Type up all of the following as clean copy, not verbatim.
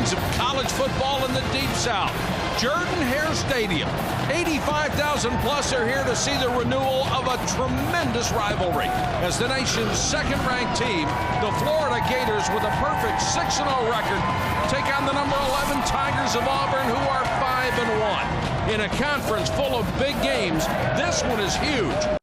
days of college football in the Deep South. Hare Stadium. 85,000 plus are here to see the renewal of a tremendous rivalry as the nation's second-ranked team, the Florida Gators, with a perfect 6-0 record, take on the number 11 Tigers of Auburn, who are 5-1. In a conference full of big games, this one is huge.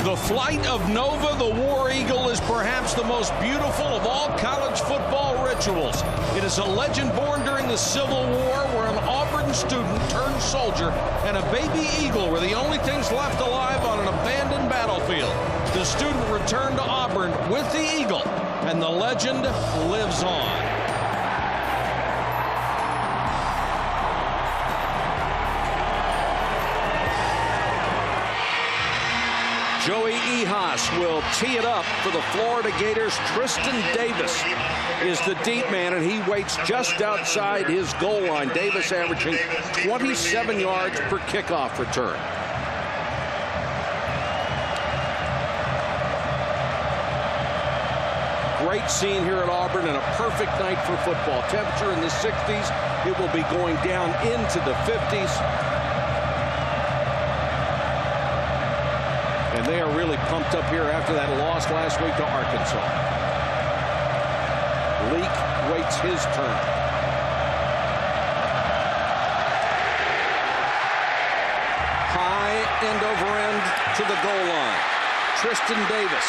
The flight of Nova, the War Eagle, is perhaps the most beautiful of all college football rituals. It is a legend born during the Civil War, where an Auburn student turned soldier, and a baby eagle were the only things left alive on an abandoned battlefield. The student returned to Auburn with the eagle, and the legend lives on. Joey Ehas will tee it up for the Florida Gators. Tristan Davis is the deep man, and he waits just outside his goal line. Davis averaging 27 yards per kickoff return. Great scene here at Auburn and a perfect night for football. Temperature in the 60s. It will be going down into the 50s. And they are really pumped up here after that loss last week to Arkansas. Leak waits his turn. High end over end to the goal line. Tristan Davis.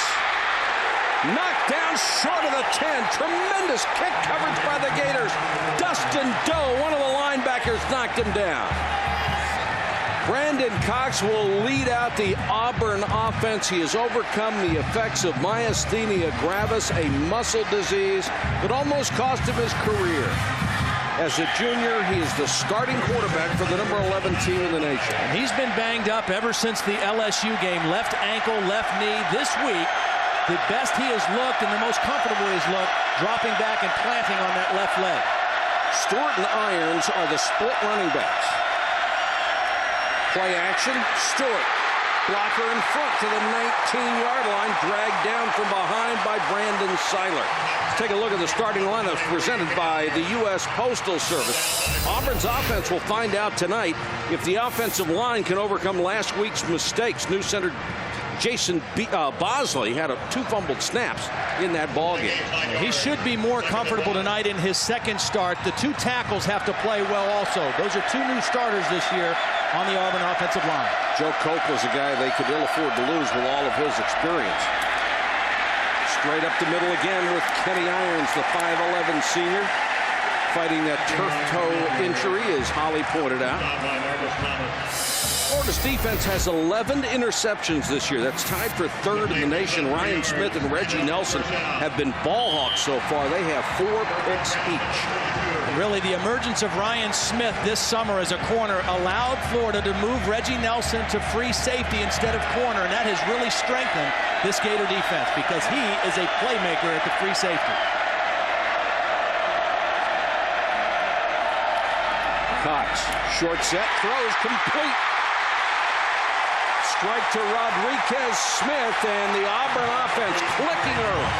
Knocked down short of the 10. Tremendous kick coverage by the Gators. Dustin Doe, one of the linebackers, knocked him down. Brandon Cox will lead out the Auburn offense. He has overcome the effects of myasthenia gravis, a muscle disease that almost cost him his career. As a junior, he is the starting quarterback for the number 11 team in the nation. And he's been banged up ever since the LSU game. Left ankle, left knee. This week, the best he has looked and the most comfortable he's looked, dropping back and planting on that left leg. Stewart and Irons are the split running backs. Play action, Stewart. Blocker in front to the 19-yard line, dragged down from behind by Brandon Seiler. Let's take a look at the starting lineup presented by the U.S. Postal Service. Auburn's offense will find out tonight if the offensive line can overcome last week's mistakes. New center Jason Bosley had 2 fumbled snaps in that ballgame. He should be more comfortable tonight in his second start. The 2 tackles have to play well also. Those are 2 new starters this year on the Auburn offensive line. Joe Cope was a guy they could ill afford to lose with all of his experience. Straight up the middle again with Kenny Irons, the 5'11 senior, fighting that turf toe injury, as Holly pointed out. Florida's defense has 11 interceptions this year. That's tied for 3rd in the nation. Ryan Smith and Reggie Nelson have been ball hawks so far. They have 4 picks each. Really, the emergence of Ryan Smith this summer as a corner allowed Florida to move Reggie Nelson to free safety instead of corner, and that has really strengthened this Gator defense because he is a playmaker at the free safety. Cox, short set, throws complete. Strike to Rodriguez Smith, and the Auburn offense clicking early.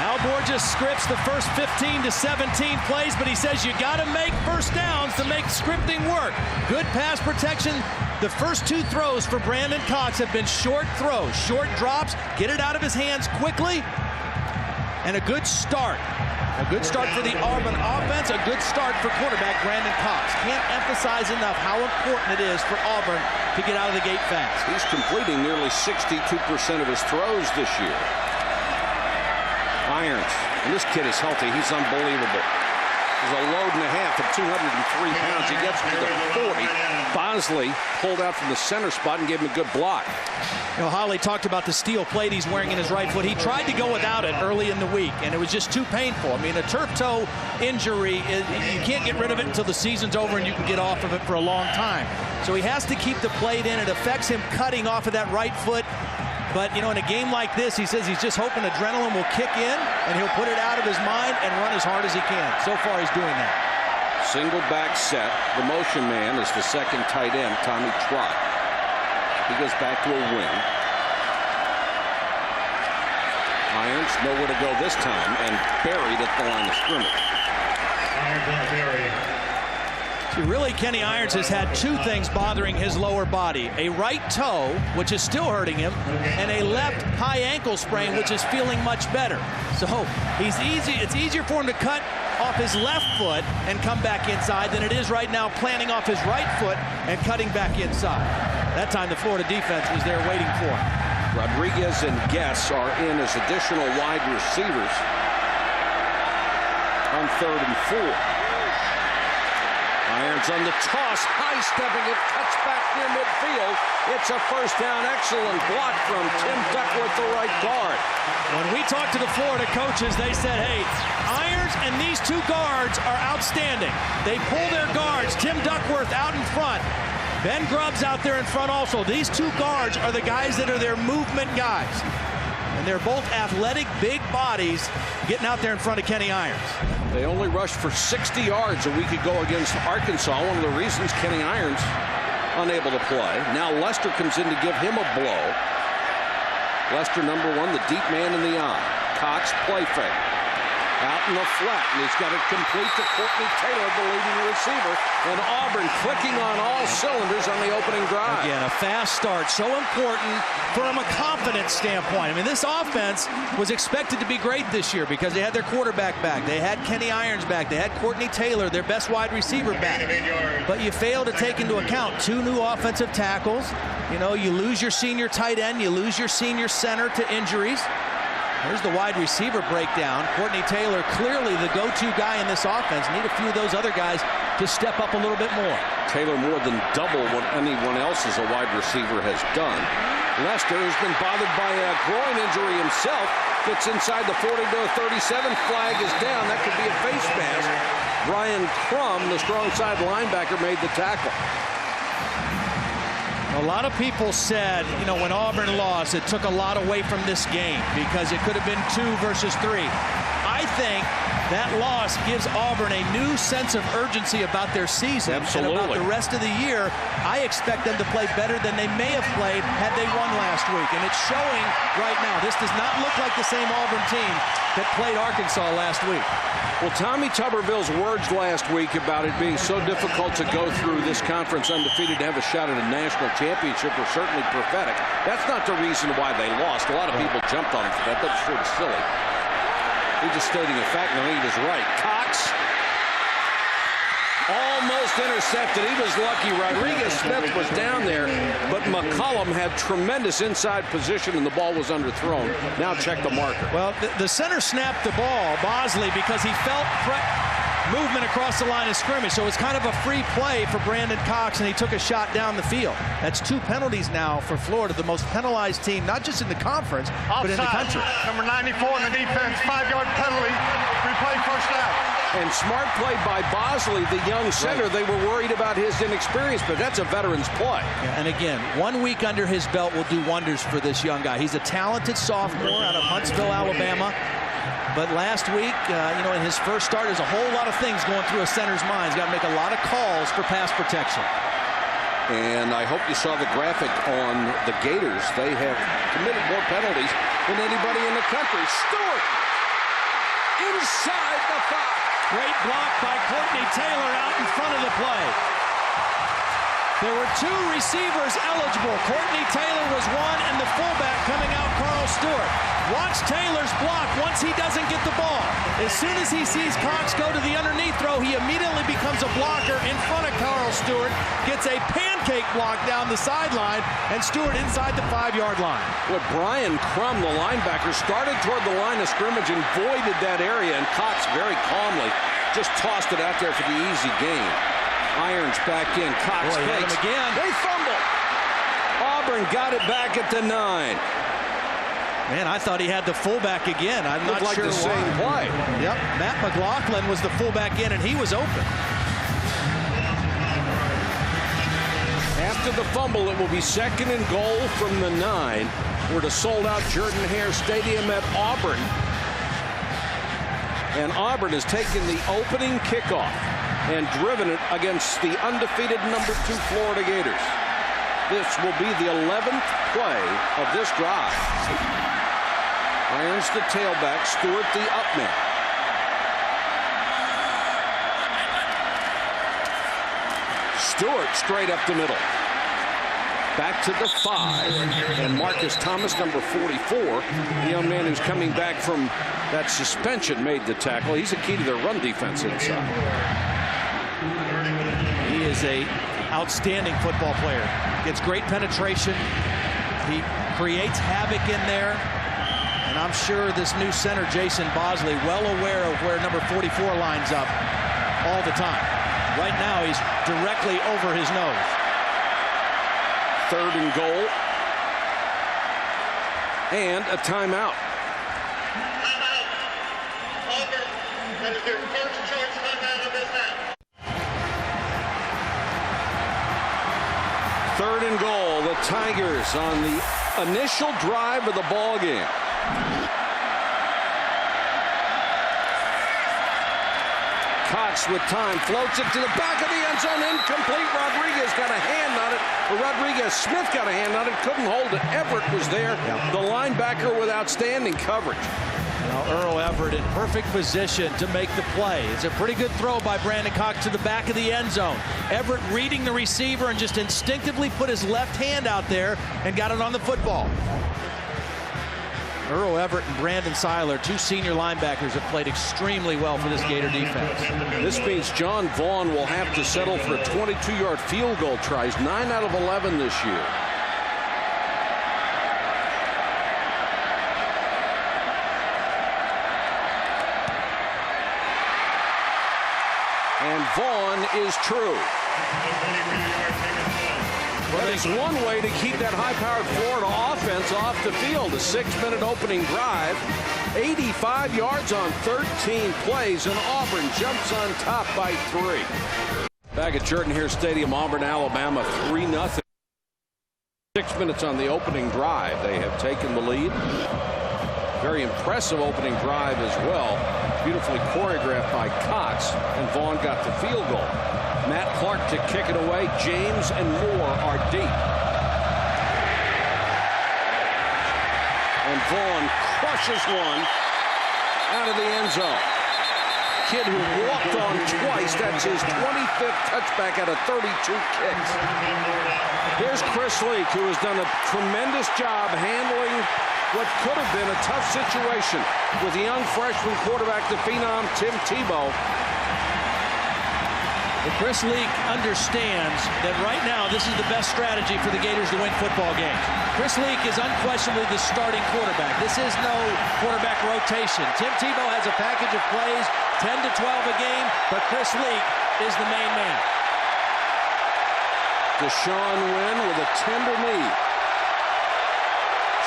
Al Borges scripts the first 15 to 17 plays, but he says you got to make first downs to make scripting work. Good pass protection. The first 2 throws for Brandon Cox have been short throws, short drops, get it out of his hands quickly, and a good start. A good start for the Auburn offense, a good start for quarterback Brandon Cox. Can't emphasize enough how important it is for Auburn to get out of the gate fast. He's completing nearly 62% of his throws this year. Irons, and this kid is healthy. He's unbelievable. He's a load and a half at 203 pounds. He gets to the 40. Bosley pulled out from the center spot and gave him a good block. You know, Holly talked about the steel plate he's wearing in his right foot. He tried to go without it early in the week, and it was just too painful. I mean, a turf toe injury, you can't get rid of it until the season's over and you can get off of it for a long time. So he has to keep the plate in. It affects him cutting off of that right foot. But, you know, in a game like this, he says he's just hoping adrenaline will kick in and he'll put it out of his mind and run as hard as he can. So far, he's doing that. Single back set. The motion man is the second tight end, Tommy Trott. He goes back to a wing. Irons nowhere to go this time and buried at the line of scrimmage. Really, Kenny Irons has had two things bothering his lower body: a right toe, which is still hurting him, and a left high ankle sprain, which is feeling much better. So it's easier for him to cut off his left foot and come back inside than it is right now planting off his right foot and cutting back inside. That time the Florida defense was there waiting for him. Rodriguez and Guess are in as additional wide receivers on 3rd and 4. Irons on the toss, high stepping it, cuts back near midfield. It's a first down. Excellent block from Tim Duckworth, the right guard. When we talked to the Florida coaches, they said, hey, Irons and these two guards are outstanding. They pull their guards. Tim Duckworth out in front. Ben Grubb's out there in front also. These two guards are the guys that are their movement guys. And they're both athletic, big bodies getting out there in front of Kenny Irons. They only rushed for 60 yards a week ago against Arkansas. One of the reasons Kenny Irons unable to play. Now Lester comes in to give him a blow. Lester, number 1, the deep man in the eye. Cox play fake. Out in the flat, and he's got it complete to Courtney Taylor, the leading receiver. And Auburn clicking on all cylinders on the opening drive. Again, a fast start, so important from a confidence standpoint. I mean, this offense was expected to be great this year because they had their quarterback back. They had Kenny Irons back. They had Courtney Taylor, their best wide receiver, back. But you fail to take into account 2 new offensive tackles. You know, you lose your senior tight end, you lose your senior center to injuries. There's the wide receiver breakdown. Courtney Taylor, clearly the go-to guy in this offense. Need a few of those other guys to step up a little bit more. Taylor more than double what anyone else as a wide receiver has done. Lester has been bothered by a groin injury himself. Gets inside the 40 to a 37. Flag is down. That could be a face mask. Brian Crum, the strong side linebacker, made the tackle. A lot of people said, you know, when Auburn lost, it took a lot away from this game because it could have been 2 versus 3. I think that loss gives Auburn a new sense of urgency about their season. Absolutely. And about the rest of the year. I expect them to play better than they may have played had they won last week. And it's showing right now. This does not look like the same Auburn team that played Arkansas last week. Well, Tommy Tuberville's words last week about it being so difficult to go through this conference undefeated to have a shot at a national championship were certainly prophetic. That's not the reason why they lost. A lot of people jumped on him for that. That's sort of silly. He's just stating a fact. No, he was right. Cox almost intercepted. He was lucky. Rodriguez-Smith was down there, but McCollum had tremendous inside position, and the ball was underthrown. Now check the marker. Well, the center snapped the ball, Bosley, because he felt movement across the line of scrimmage. So it's kind of a free play for Brandon Cox, and he took a shot down the field. That's 2 penalties now for Florida, the most penalized team, not just in the conference, but in the country. Number 94 in the defense, 5-yard penalty, replay first down. And smart play by Bosley, the young center. Right. They were worried about his inexperience, but that's a veteran's play. Yeah, and again, 1 week under his belt will do wonders for this young guy. He's a talented sophomore out of Huntsville, Alabama. But last week, you know, in his first start, there's a whole lot of things going through a center's mind. He's got to make a lot of calls for pass protection. And I hope you saw the graphic on the Gators. They have committed more penalties than anybody in the country. Stewart inside the 5. Great block by Courtney Taylor out in front of the play. There were 2 receivers eligible. Courtney Taylor was one, and the fullback coming out, Carl Stewart. Watch Taylor's block once he doesn't get the ball. As soon as he sees Cox go to the underneath throw, he immediately becomes a blocker in front of Carl Stewart, gets a pancake block down the sideline, and Stewart inside the 5-yard line. What Brian Crum, the linebacker, started toward the line of scrimmage and voided that area, and Cox very calmly just tossed it out there for the easy gain. Irons back in. Cox fakes. Again. They fumble. Auburn got it back at the 9. Man, I thought he had the fullback again. I'm not like sure the same play. Yep, Matt McLaughlin was the fullback in, and he was open. After the fumble, it will be 2nd and goal from the 9. We're to sold-out Jordan-Hare Stadium at Auburn. And Auburn has taken the opening kickoff. and driven it against the undefeated #2 Florida Gators. This will be the 11th play of this drive. Irons the tailback, Stewart the up man. Stewart straight up the middle. Back to the 5. And Marcus Thomas, number 44, the young man who's coming back from that suspension, made the tackle. He's a key to their run defense inside. He is a outstanding football player. Gets great penetration. He creates havoc in there. And I'm sure this new center, Jason Bosley, well aware of where number 44 lines up all the time. Right now, he's directly over his nose. 3rd and goal. And a timeout. Auburn, that is their first choice timeout of this half. 3rd and goal. The Tigers on the initial drive of the ball game. Cox with time, floats it to the back of the end zone, incomplete. Rodriguez got a hand on it. Rodriguez-Smith got a hand on it, couldn't hold it. Everett was there, the linebacker with outstanding coverage. Now Earl Everett in perfect position to make the play. It's a pretty good throw by Brandon Cox to the back of the end zone. Everett reading the receiver and just instinctively put his left hand out there and got it on the football. Earl Everett and Brandon Seiler, 2 senior linebackers, have played extremely well for this Gator defense. This means John Vaughn will have to settle for a 22-yard field goal tries, 9 out of 11 this year. And Vaughn is true. That is one way to keep that high-powered Florida offense off the field. A 6-minute opening drive, 85 yards on 13 plays, and Auburn jumps on top by 3. Back at Jordan-Hare Stadium, Auburn, Alabama, 3-0. 6 minutes on the opening drive. They have taken the lead. Very impressive opening drive as well. Beautifully choreographed by Cox, and Vaughn got the field goal. Matt Clark to kick it away. James and Moore are deep. And Vaughn crushes one out of the end zone. Kid who walked on twice. That's his 25th touchback out of 32 kicks. Here's Chris Leak, who has done a tremendous job handling what could have been a tough situation with the young freshman quarterback, the phenom Tim Tebow. But Chris Leak understands that right now this is the best strategy for the Gators to win football games. Chris Leak is unquestionably the starting quarterback. This is no quarterback rotation. Tim Tebow has a package of plays, 10 to 12 a game, but Chris Leak is the main man. Deshaun Wynn with a tender knee.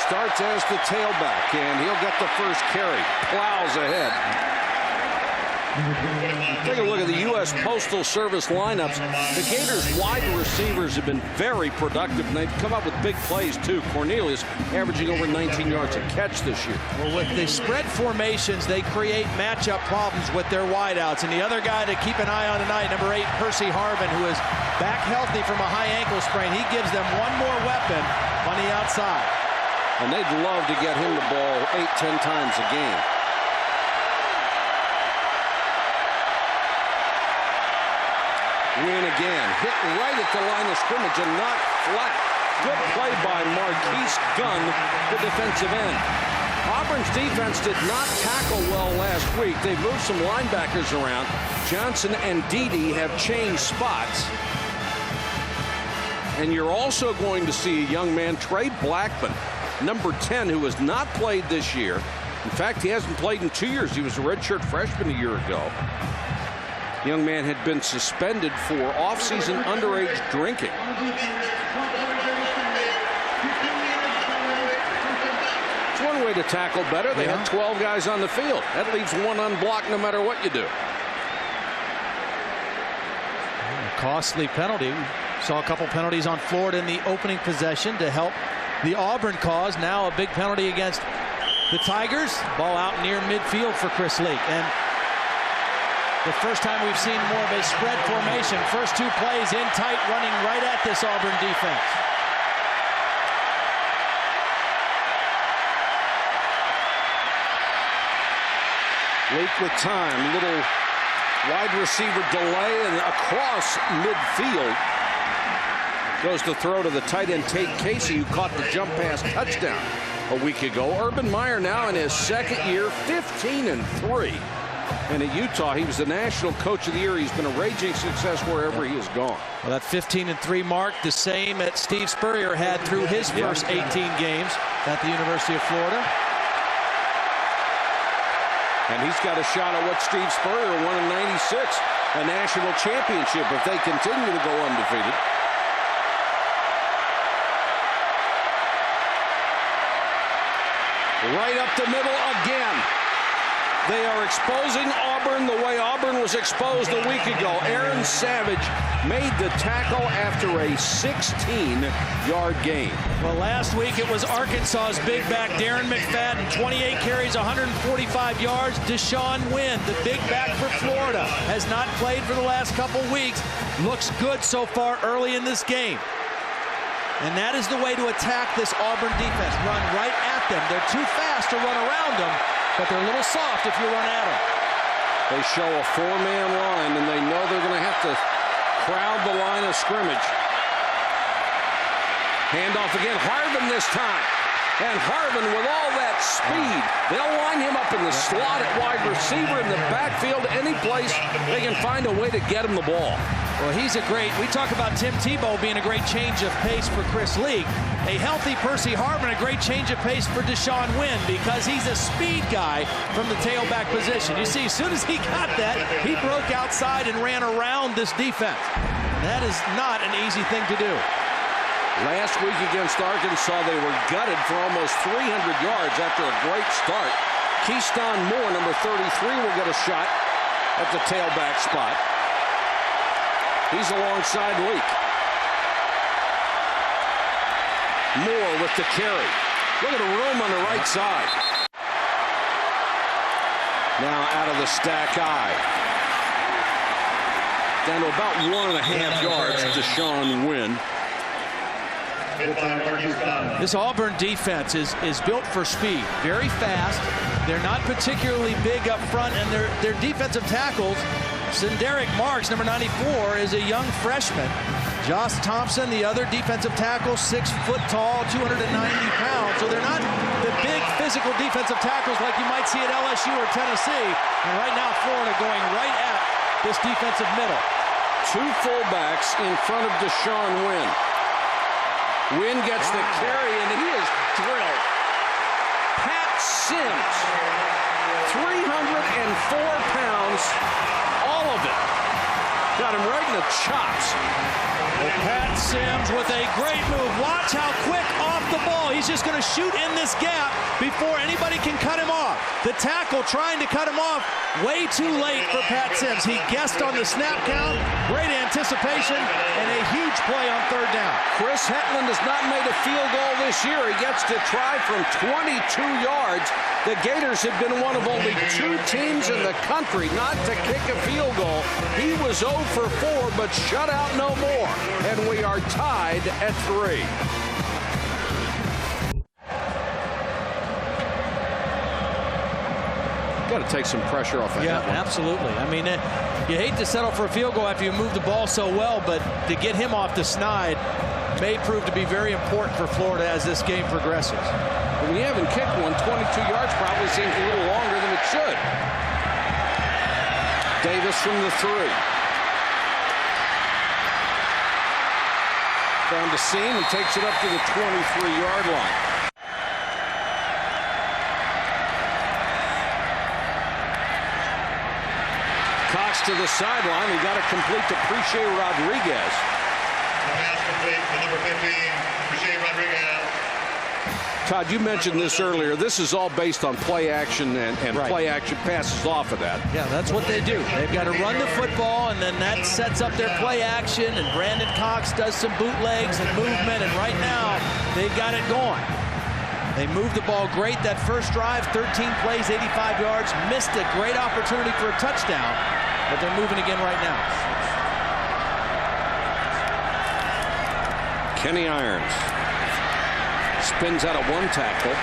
Starts as the tailback, and he'll get the first carry. Plows ahead. Take a look at the U.S. Postal Service lineups. The Gators' wide receivers have been very productive, and they've come up with big plays, too. Cornelius averaging over 19 yards a catch this year. Well, with the spread formations, they create matchup problems with their wideouts. And the other guy to keep an eye on tonight, number 8, Percy Harvin, who is back healthy from a high ankle sprain. He gives them one more weapon on the outside. And they'd love to get him the ball 8-10 times a game. Win again, hit right at the line of scrimmage and knocked flat. Good play by Marquise Gunn, the defensive end. Auburn's defense did not tackle well last week. They moved some linebackers around. Johnson and Dede have changed spots. And you're also going to see a young man, Trey Blackman, number 10, who has not played this year. In fact, he hasn't played in 2 years. He was a redshirt freshman a year ago. The young man had been suspended for off-season underage drinking. It's one way to tackle better. They had 12 guys on the field. That leaves one unblocked no matter what you do. A costly penalty. We saw a couple penalties on Florida in the opening possession to help the Auburn cause. Now a big penalty against the Tigers. Ball out near midfield for Chris Leak. And The first time we've seen more of a spread formation. First 2 plays in tight, running right at this Auburn defense. Leak with time. Little wide receiver delay and across midfield. Goes to throw to the tight end Tate Casey, who caught the jump pass touchdown a week ago. Urban Meyer now in his 2nd year, 15-3. And at Utah, he was the National Coach of the Year. He's been a raging success wherever he has gone. Well, that 15-3 mark, the same that Steve Spurrier had through his first 18 games at the University of Florida. And he's got a shot at what Steve Spurrier won in '96, a national championship, if they continue to go undefeated. Right up the middle again. They are exposing Auburn the way Auburn was exposed a week ago. Aaron Savage made the tackle after a 16-yard gain. Well, last week it was Arkansas's big back, Darren McFadden, 28 carries, 145 yards. Deshaun Wynn, the big back for Florida, has not played for the last couple weeks. Looks good so far early in this game. And that is the way to attack this Auburn defense. Run right at them. They're too fast to run around them, but they're a little soft if you run at them. They show a 4-man line, and they know they're going to have to crowd the line of scrimmage. Handoff again. Harvin this time. And Harvin with all that speed. They'll line him up in the slot at wide receiver, in the backfield, any place they can find a way to get him the ball. Well, he's a great, we talk about Tim Tebow being a great change of pace for Chris Leak. A healthy Percy Harvin, a great change of pace for Deshaun Wynn, because he's a speed guy from the tailback position. You see, as soon as he got that, he broke outside and ran around this defense. That is not an easy thing to do. Last week against Arkansas, they were gutted for almost 300 yards after a great start. Keyston Moore, number 33, will get a shot at the tailback spot. He's alongside Leak. Moore with the carry. Look at the room on the right side. Now out of the stack I. Down to about 1.5 yards to Deshaun Wynn. This Auburn defense is built for speed. Very fast. They're not particularly big up front, and their defensive tackles, Sinderic Marks, number 94, is a young freshman. Josh Thompson, the other defensive tackle, 6 foot tall, 290 pounds. So they're not the big physical defensive tackles like you might see at LSU or Tennessee. And right now, Florida going right at this defensive middle. 2 fullbacks in front of Deshaun Wynn. Wynn gets the carry, and he is drilled. Pat Sims, 304 pounds, all of it. Got him right in the chops. Well, Pat Sims with a great move. Watch how quick off the ball. He's just going to shoot in this gap before anybody can cut him off. The tackle trying to cut him off. Way too late for Pat Sims. He guessed on the snap count. Great anticipation and a huge play on 3rd down. Chris Hetland has not made a field goal this year. He gets to try from 22 yards. The Gators have been one of only 2 teams in the country not to kick a field goal. He was 0 for 4, but shut out no more. And we are tied at 3. Got to take some pressure off of that one. Absolutely. I mean, you hate to settle for a field goal after you move the ball so well, but to get him off the snide may prove to be very important for Florida as this game progresses. When you haven't kicked one, 22 yards probably seems a little longer than it should. Davis from the 3. Found the seam and takes it up to the 23-yard line. Cox to the sideline. He got it complete to Preche Rodriguez. Pass complete to number 15, Preche Rodriguez. Todd, you mentioned this earlier. This is all based on play action and right. Play action passes off of that. Yeah, that's what they do. They've got to run the football, and then that sets up their play action, and Brandon Cox does some bootlegs and movement, and right now they've got it going. They moved the ball great that first drive, 13 plays, 85 yards, missed a great opportunity for a touchdown. but they're moving again right now. Kenny Irons spins out of one tackle,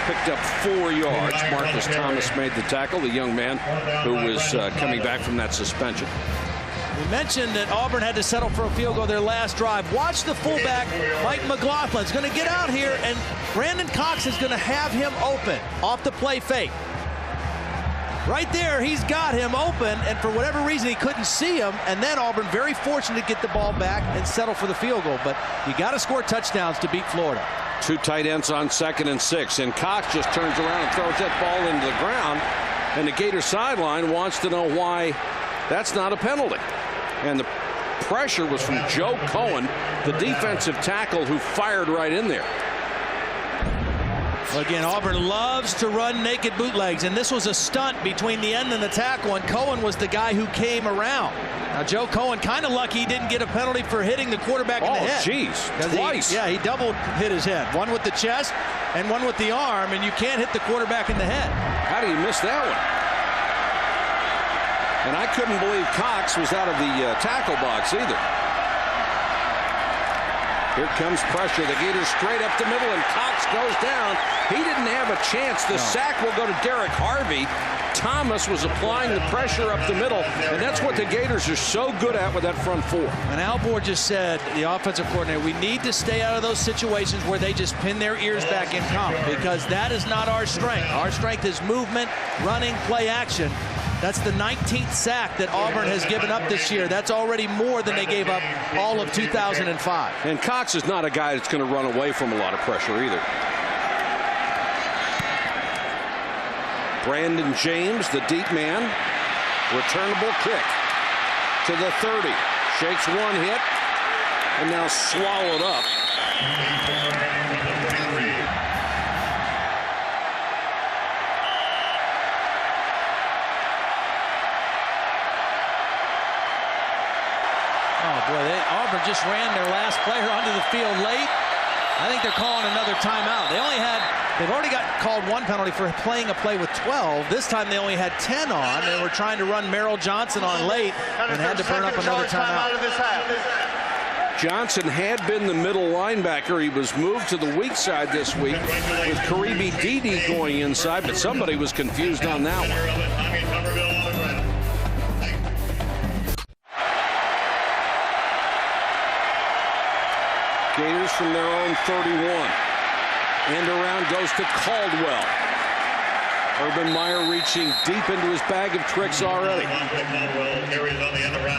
picked up 4 yards. Marcus Thomas made the tackle, the young man who was coming back from that suspension. We mentioned that Auburn had to settle for a field goal their last drive. Watch the fullback, Mike McLaughlin's going to get out here, and Brandon Cox is going to have him open off the play fake. Right there, he's got him open, and for whatever reason, he couldn't see him. And then Auburn very fortunate to get the ball back and settle for the field goal. But you got to score touchdowns to beat Florida. 2 tight ends on 2nd and 6, and Cox just turns around and throws that ball into the ground. And the Gator sideline wants to know why that's not a penalty. And the pressure was from Joe Cohen, the defensive tackle, who fired right in there. Well, again, Auburn loves to run naked bootlegs, and this was a stunt between the end and the tackle, and Cohen was the guy who came around. Now, Joe Cohen kind of lucky he didn't get a penalty for hitting the quarterback in the head. Oh, jeez, twice. He double hit his head. One with the chest and one with the arm, and you can't hit the quarterback in the head. How do you miss that one? And I couldn't believe Cox was out of the tackle box either. Here comes pressure. The Gators straight up the middle, and Cox goes down. He didn't have a chance. The sack will go to Derek Harvey. Thomas was applying the pressure up the middle, and that's what the Gators are so good at with that front 4. And Al Bohr just said, the offensive coordinator, we need to stay out of those situations where they just pin their ears back and come, because that is not our strength. Our strength is movement, running, play action. That's the 19th sack that Auburn has given up this year. That's already more than they gave up all of 2005. And Cox is not a guy that's going to run away from a lot of pressure either. Brandon James, the deep man. Returnable kick to the 30. Shakes one hit and now swallowed up. Auburn just ran their last player onto the field late. I think they're calling another timeout. They've already got called one penalty for playing a play with 12. This time they only had 10 on. They were trying to run Merrill Johnson on late and had to burn up another timeout. Johnson had been the middle linebacker. He was moved to the weak side this week with Karibi Dede going inside, but somebody was confused on that one. Gators from their own 31. End around goes to Caldwell. Urban Meyer reaching deep into his bag of tricks already.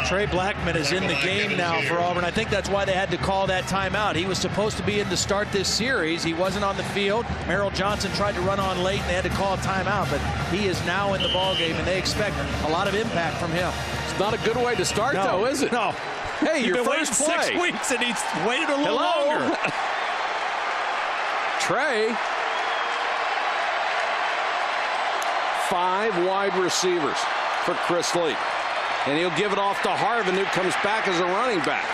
Trey Blackman is in the game now for Auburn. I think that's why they had to call that timeout. He was supposed to be in to start this series. He wasn't on the field. Merrill Johnson tried to run on late, and they had to call a timeout. But he is now in the ballgame, and they expect a lot of impact from him. It's not a good way to start, though, is it? No. Hey, your first play. 6 weeks, and he's waited a little longer. Trey. 5 wide receivers for Chris Lee. And he'll give it off to Harvin, who comes back as a running back.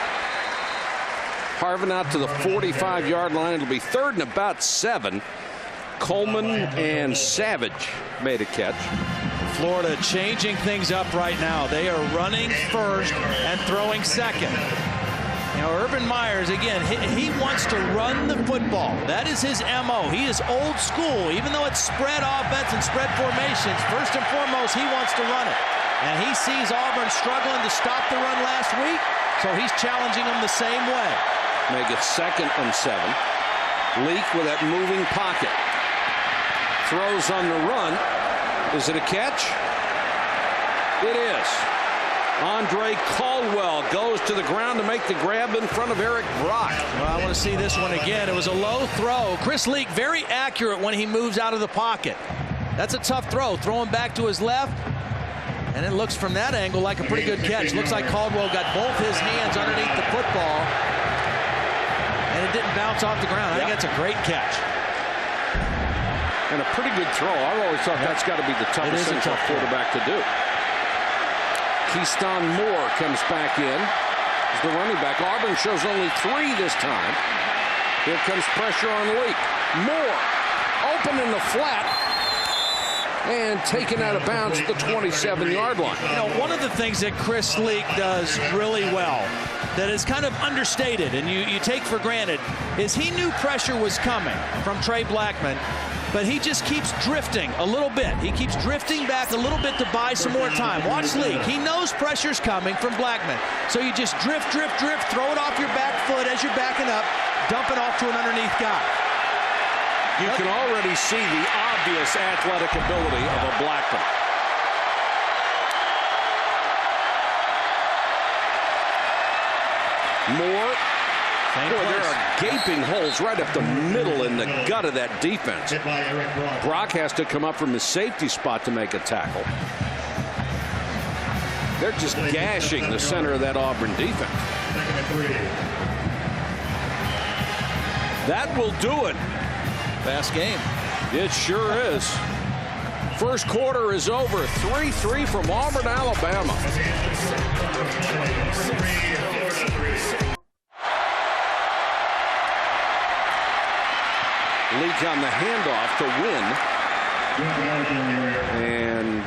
Harvin out to the 45-yard line. It'll be 3rd and about 7. Coleman and Savage made a catch. Florida changing things up right now. They are running first and throwing second. You know, Urban Myers, again, he wants to run the football. That is his MO. He is old school. Even though it's spread offense and spread formations, first and foremost, he wants to run it. And he sees Auburn struggling to stop the run last week, so he's challenging them the same way. Make it 2nd and 7. Leak with that moving pocket. Throws on the run. Is it a catch? It is. Andre Caldwell goes to the ground to make the grab in front of Eric Brock. Well, I want to see this one again. It was a low throw. Chris Leak very accurate when he moves out of the pocket. That's a tough throw. Throwing back to his left. And it looks from that angle like a pretty good catch. Looks like Caldwell got both his hands underneath the football. And it didn't bounce off the ground. I think that's a great catch. And a pretty good throw. I've always thought that's got to be the toughest thing for a quarterback to do. Keyston Moore comes back in as the running back. Auburn shows only 3 this time. Here comes pressure on Leak. Moore open in the flat. and taken out of bounds at the 27-yard line. You know, one of the things that Chris Leak does really well that is kind of understated and you take for granted is he knew pressure was coming from Trey Blackman, but he just keeps drifting a little bit. He keeps drifting back a little bit to buy some more time. Watch Leak. He knows pressure's coming from Blackman. So you just drift, throw it off your back foot as you're backing up, dump it off to an underneath guy. You can already see the obvious athletic ability of a Blackman. Moore. Boy, there are gaping holes right up the middle in the gut of that defense. Brock has to come up from his safety spot to make a tackle. They're just gashing the center of that Auburn defense. That will do it. Fast game. It sure is. First quarter is over. 3-3 from Auburn, Alabama. Leak on the handoff to win. And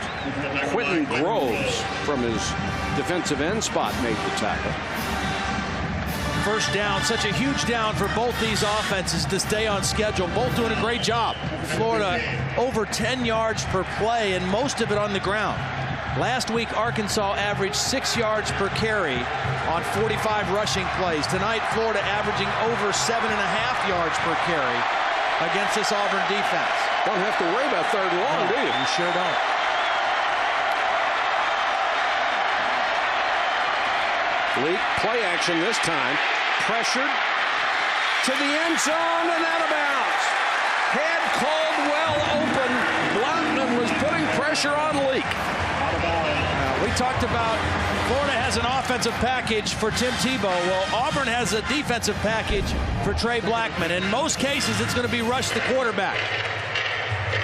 Quentin Groves from his defensive end spot made the tackle. First down, such a huge down for both these offenses to stay on schedule. Both doing a great job. Florida over 10 yards per play and most of it on the ground. Last week, Arkansas averaged 6 yards per carry on 45 rushing plays. Tonight, Florida averaging over 7.5 yards per carry against this Auburn defense. Don't have to worry about third and long, do you? You sure don't. Leak, play action this time. Pressured to the end zone and out of bounds. Had Caldwell open. Blackman was putting pressure on Leak. We talked about Florida has an offensive package for Tim Tebow. Well, Auburn has a defensive package for Trey Blackman. In most cases, it's going to be rush the quarterback.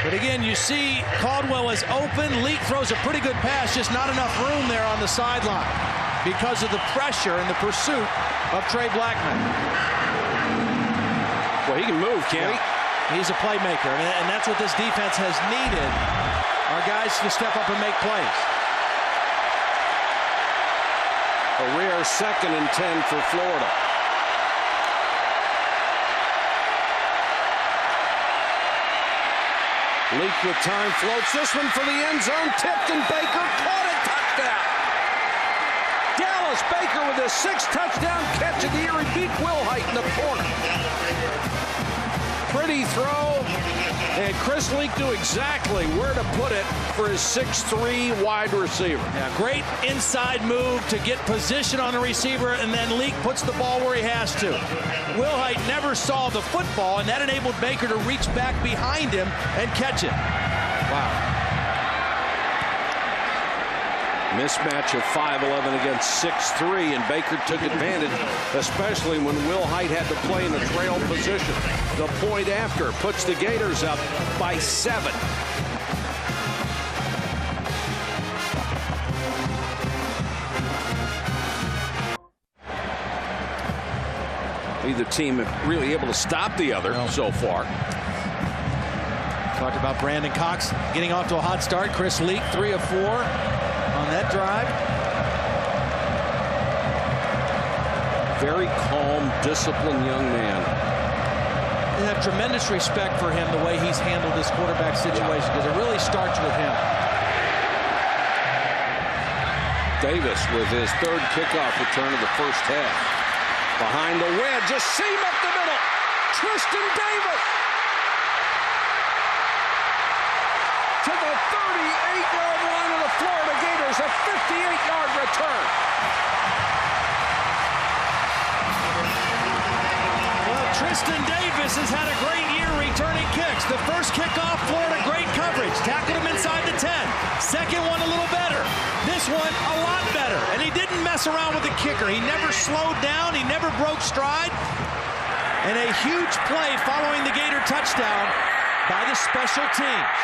But again, you see Caldwell is open. Leak throws a pretty good pass, just not enough room there on the sideline because of the pressure and the pursuit of Trey Blackman. Well, he can move, can't he? He's a playmaker, and that's what this defense has needed, are guys to step up and make plays. A rare 2nd and 10 for Florida. Leak with time, floats this one for the end zone, tipped, and Baker caught it, touchdown. Dallas Baker with his 6th touchdown catch of the year. He beat Wilhite in the corner. Pretty throw, and Chris Leak knew exactly where to put it for his 6'3" wide receiver. Yeah, great inside move to get position on the receiver, and then Leak puts the ball where he has to. Wilhite never saw the football, and that enabled Baker to reach back behind him and catch it. Wow. Mismatch of 5'11" against 6'3", and Baker took advantage, especially when Wilhite had to play in the trail position. The point after puts the Gators up by 7. Neither team really able to stop the other so far. Talked about Brandon Cox getting off to a hot start. Chris Leak, 3 of 4 on that drive. Very calm, disciplined young man. I have tremendous respect for him, the way he's handled this quarterback situation, because it really starts with him. Davis with his 3rd kickoff return of the first half. Behind the wedge, just seam up the middle. Tristan Davis to the 38-yard line of the Florida Gators, a 58-yard return. Well, Tristan Davis has had a great year returning kicks. The first kickoff, Florida, great coverage. Tackled him inside the 10. Second one, a little better. This one, a lot better. And he didn't mess around with the kicker. He never slowed down. He never broke stride. And a huge play following the Gator touchdown by the special teams.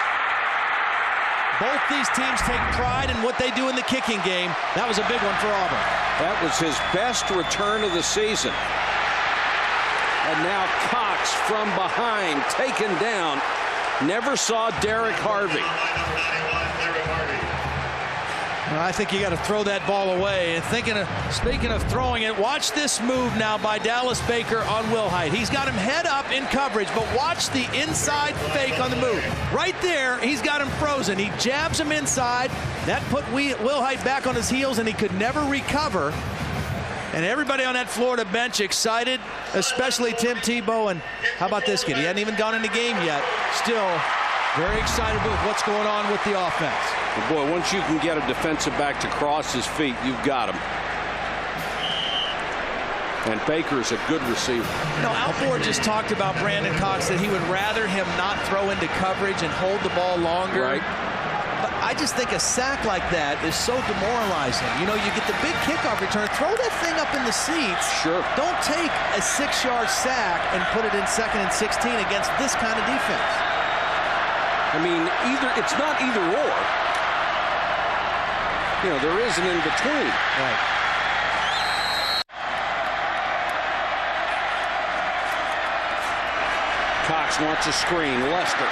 Both these teams take pride in what they do in the kicking game. That was a big one for Auburn. That was his best return of the season. And now Cox from behind, taken down Never saw Derek Harvey. I think you got to throw that ball away. And speaking of throwing it, watch this move now by Dallas Baker on Wilhite. He's got him head up in coverage, but watch the inside fake on the move. Right there, he's got him frozen. He jabs him inside. That put Wilhite back on his heels, and he could never recover. And everybody on that Florida bench excited, especially Tim Tebow. And how about this kid? He hadn't even gone in the game yet. Still very excited with what's going on with the offense. But boy, once you can get a defensive back to cross his feet, you've got him. And Baker is a good receiver. You know, Alford just talked about Brandon Cox, that he would rather him not throw into coverage and hold the ball longer. Right. But I just think a sack like that is so demoralizing. You know, you get the big kickoff return, throw that thing up in the seats. Sure. Don't take a 6-yard sack and put it in 2nd and 16 against this kind of defense. I mean, it's not either or. You know, there is an in between. Right. Cox wants a screen. Lester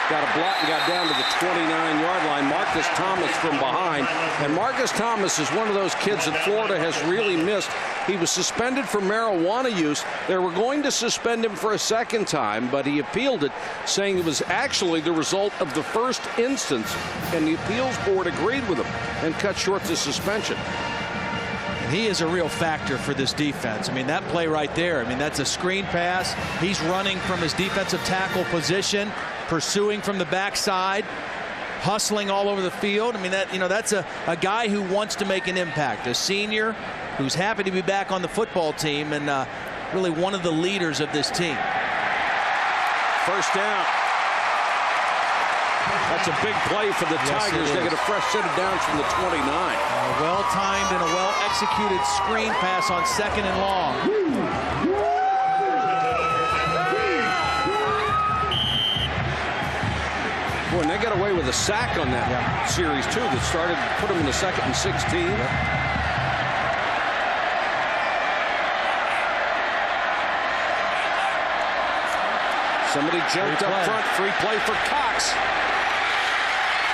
got a block and got down to the 29-yard line. Marcus Thomas from behind. And Marcus Thomas is one of those kids that Florida has really missed. He was suspended for marijuana use. They were going to suspend him for a second time, but he appealed it, saying it was actually the result of the first instance, and the appeals board agreed with him and cut short the suspension. And he is a real factor for this defense. I mean, that play right there, I mean, that's a screen pass. He's running from his defensive tackle position, pursuing from the backside, hustling all over the field. I mean, that's a guy who wants to make an impact, a senior who's happy to be back on the football team, and really one of the leaders of this team. First down. That's a big play for the Tigers. They get a fresh set of downs from the 29. A well-timed and a well-executed screen pass on 2nd and long. Boy, and they got away with a sack on that series, too, that started to put them in the 2nd and 16. Somebody jumped up front. Free play for Cox.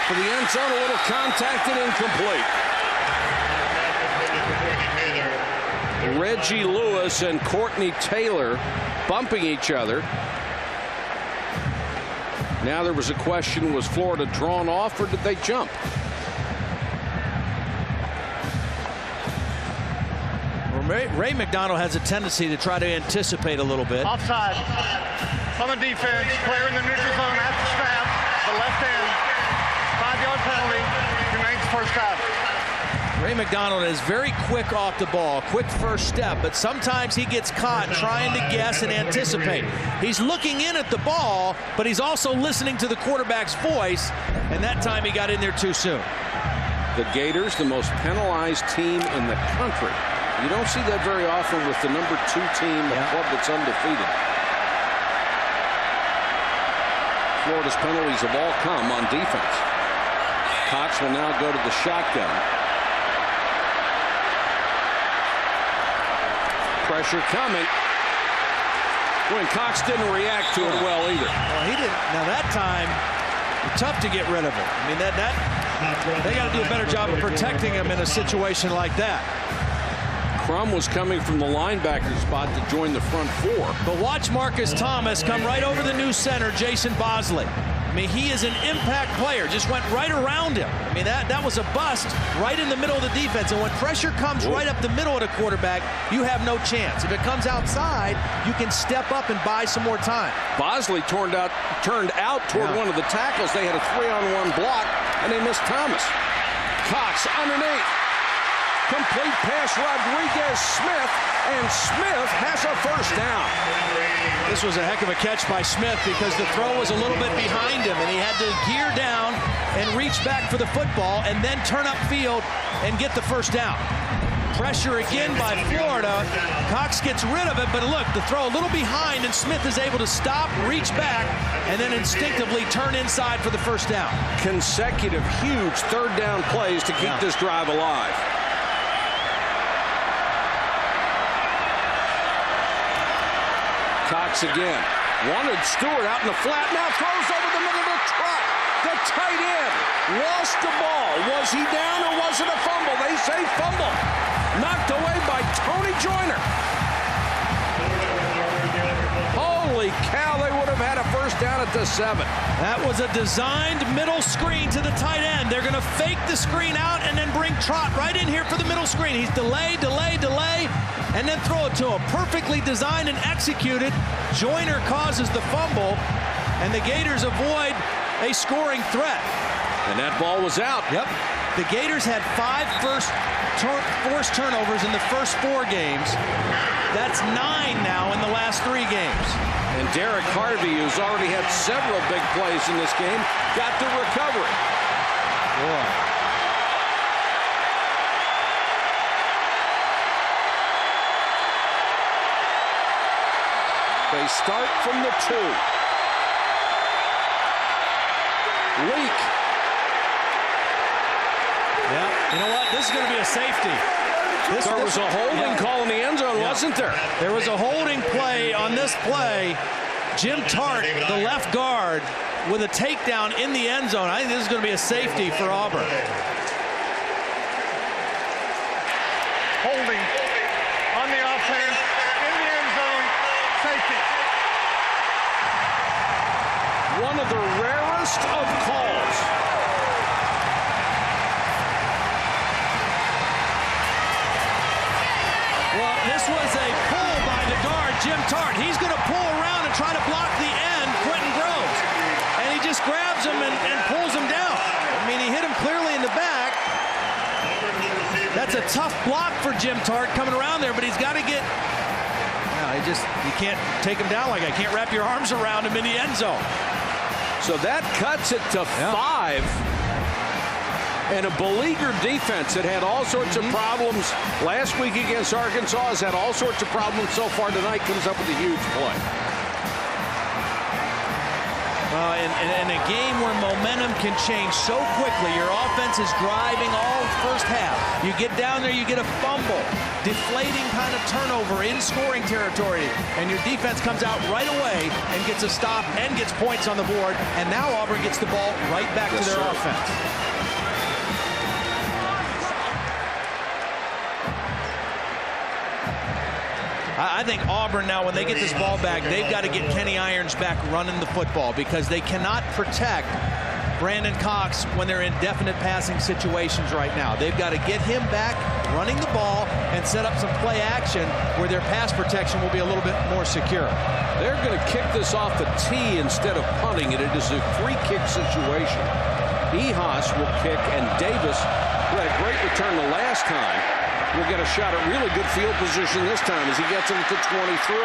For the end zone, a little contact and incomplete. Reggie Lewis and Courtney Taylor bumping each other. Now there was a question, was Florida drawn off or did they jump? Ray McDonald has a tendency to try to anticipate a little bit. Offside. On the defense, player in the neutral zone at the snap, the left end, 5-yard penalty, remains first down. Ray McDonald is very quick off the ball, quick first step, but sometimes he gets caught trying to guess and anticipate. He's looking in at the ball, but he's also listening to the quarterback's voice, and that time he got in there too soon. The Gators, the most penalized team in the country. You don't see that very often with the number 2 team, a club that's undefeated. Florida's penalties have all come on defense. Cox will now go to the shotgun. Pressure coming. When Cox didn't react to it well either. Well, he didn't. Now that time, tough to get rid of it. I mean, they got to do a better job of protecting him in a situation like that. Crum was coming from the linebacker spot to join the front 4. But watch Marcus Thomas come right over the new center, Jason Bosley. I mean, he is an impact player. Just went right around him. I mean, that was a bust right in the middle of the defense. And when pressure comes right up the middle of the quarterback, you have no chance. If it comes outside, you can step up and buy some more time. Bosley turned out toward one of the tackles. They had a 3-on-1 block, and they missed Thomas. Cox underneath. Complete pass, Rodriguez-Smith, and Smith has a first down. This was a heck of a catch by Smith because the throw was a little bit behind him, and he had to gear down and reach back for the football and then turn upfield and get the first down. Pressure again by Florida. Cox gets rid of it, but look, the throw a little behind, and Smith is able to stop, reach back, and then instinctively turn inside for the first down. Consecutive huge third down plays to keep this drive alive. Cox again. Wanted Stewart out in the flat. Now throws over the middle to Trott. The tight end lost the ball. Was he down or was it a fumble? They say fumble. Knocked away by Tony Joyner. Holy cow, they would have had a first down at the 7. That was a designed middle screen to the tight end. They're going to fake the screen out and then bring Trott right in here for the middle screen. He's delay, and then throw it to him. Perfectly designed and executed. Joyner causes the fumble, and the Gators avoid a scoring threat. And that ball was out. Yep. The Gators had 5 forced turnovers in the first 4 games. That's 9 now in the last 3 games. And Derek Harvey, who's already had several big plays in this game, got the recovery. Boy. They start from the 2. Leak. Yeah, you know what? This is going to be a safety. There was a holding call in the end zone, wasn't there? There was a holding play on this play. Jim Tart, the left guard, with a takedown in the end zone. I think this is going to be a safety for Auburn. Holding on the offense in the end zone. Safety. One of the rarest of calls. Well, this was a pull by the guard, Jim Tart. He's going to pull around and try to block the end, Quentin Groves. And he just grabs him and pulls him down. I mean, he hit him clearly in the back. That's a tough block for Jim Tart coming around there, but he's got to get... you can't take him down like that. Can't wrap your arms around him in the end zone. So that cuts it to 5. And a beleaguered defense that had all sorts of problems last week against Arkansas, has had all sorts of problems so far tonight, comes up with a huge play. In a game where momentum can change so quickly, your offense is driving all first half. You get down there, you get a fumble, deflating kind of turnover in scoring territory, and your defense comes out right away and gets a stop and gets points on the board, and now Auburn gets the ball right back to their offense. I think Auburn now, when they get this ball back, they've got to get Kenny Irons back running the football, because they cannot protect Brandon Cox when they're in definite passing situations right now. They've got to get him back running the ball and set up some play action where their pass protection will be a little bit more secure. They're going to kick this off the tee instead of punting it. It is a free kick situation. Ehas will kick, and Davis, who had a great return the last time, will get a shot at really good field position this time as he gets him to 23.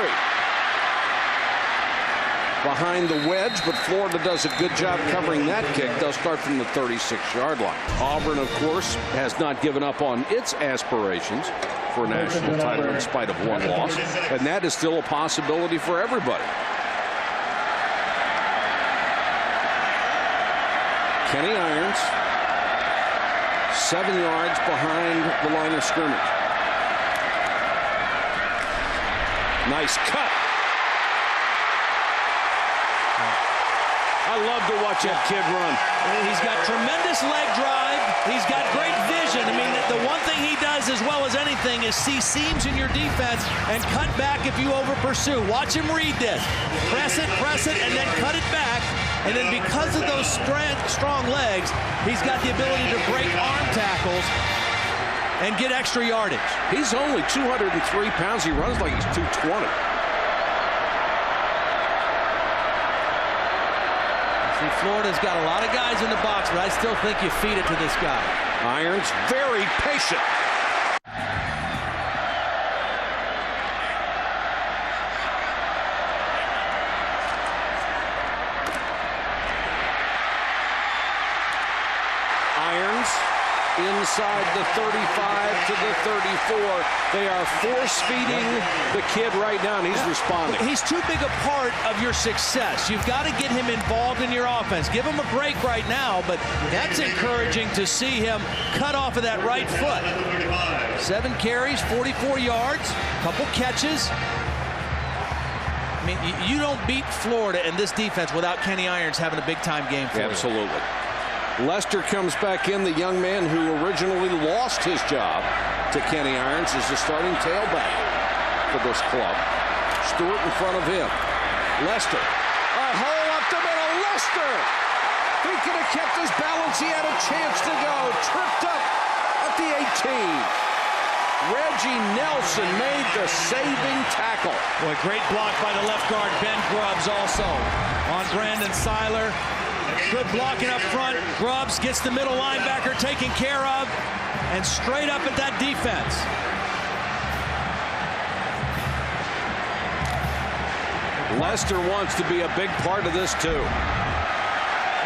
Behind the wedge, but Florida does a good job covering that kick. They'll start from the 36-yard line. Auburn, of course, has not given up on its aspirations for a national title in spite of one loss, and that is still a possibility for everybody. Kenny Irons, 7 yards behind the line of scrimmage. Nice cut. I love to watch that kid run. He's got tremendous leg drive. He's got great vision. I mean, the one thing he does as well as anything is see seams in your defense and cut back if you over pursue. Watch him read this. Press it, and then cut it back. And then because of those strong legs, he's got the ability to break arm tackles and get extra yardage. He's only 203 pounds. He runs like he's 220. See, Florida's got a lot of guys in the box, but I still think you feed it to this guy. Irons very patient. Inside the 35 to the 34. They are force-feeding the kid right now, and he's responding. He's too big a part of your success. You've got to get him involved in your offense. Give him a break right now, but that's encouraging to see him cut off of that right foot. 7 carries, 44 yards, couple catches. I mean, you don't beat Florida in this defense without Kenny Irons having a big-time game for you. Absolutely. Lester comes back in, the young man who originally lost his job to Kenny Irons as the starting tailback for this club. Stewart in front of him. Lester. A hole up the middle. Lester! He could have kept his balance. He had a chance to go. Tripped up at the 18. Reggie Nelson made the saving tackle. Boy, great block by the left guard, Ben Grubbs, also on Brandon Seiler. Good blocking up front. Grubbs gets the middle linebacker taken care of, and straight up at that defense. Lester wants to be a big part of this, too.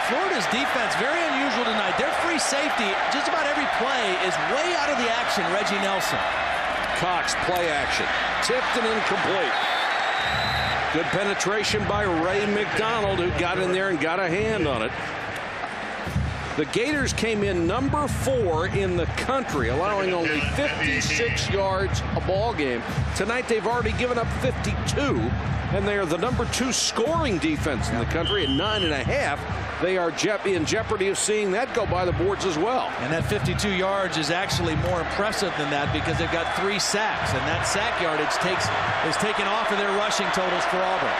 Florida's defense, very unusual tonight. Their free safety, just about every play, is way out of the action, Reggie Nelson. Cox, play action. Tipped and incomplete. Good penetration by Ray McDonald, who got in there and got a hand on it. The Gators came in number 4 in the country, allowing only 56 yards a ball game. Tonight, they've already given up 52, and they are the number 2 scoring defense in the country at 9.5. They are in jeopardy of seeing that go by the boards as well. And that 52 yards is actually more impressive than that because they've got 3 sacks, and that sack yardage is taken off of their rushing totals for Auburn.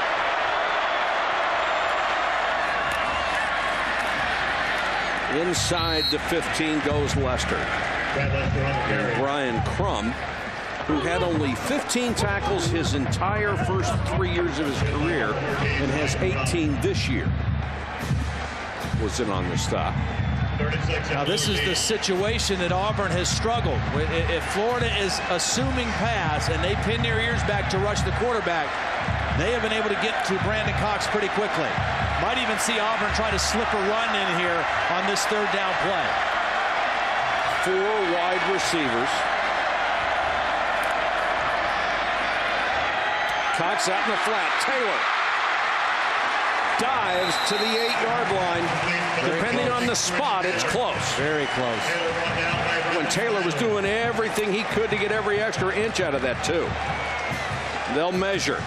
Inside the 15 goes Lester. And Brian Crum, who had only 15 tackles his entire first 3 years of his career and has 18 this year, was in on the stop. Now this is the situation that Auburn has struggled with. If Florida is assuming pass and they pin their ears back to rush the quarterback, they have been able to get to Brandon Cox pretty quickly. Might even see Auburn try to slip a run in here on this 3rd down play. 4 wide receivers. Cox out in the flat. Taylor dives to the 8-yard line. Depending on the spot, it's close. Very close. When Taylor was doing everything he could to get every extra inch out of that, too. They'll measure.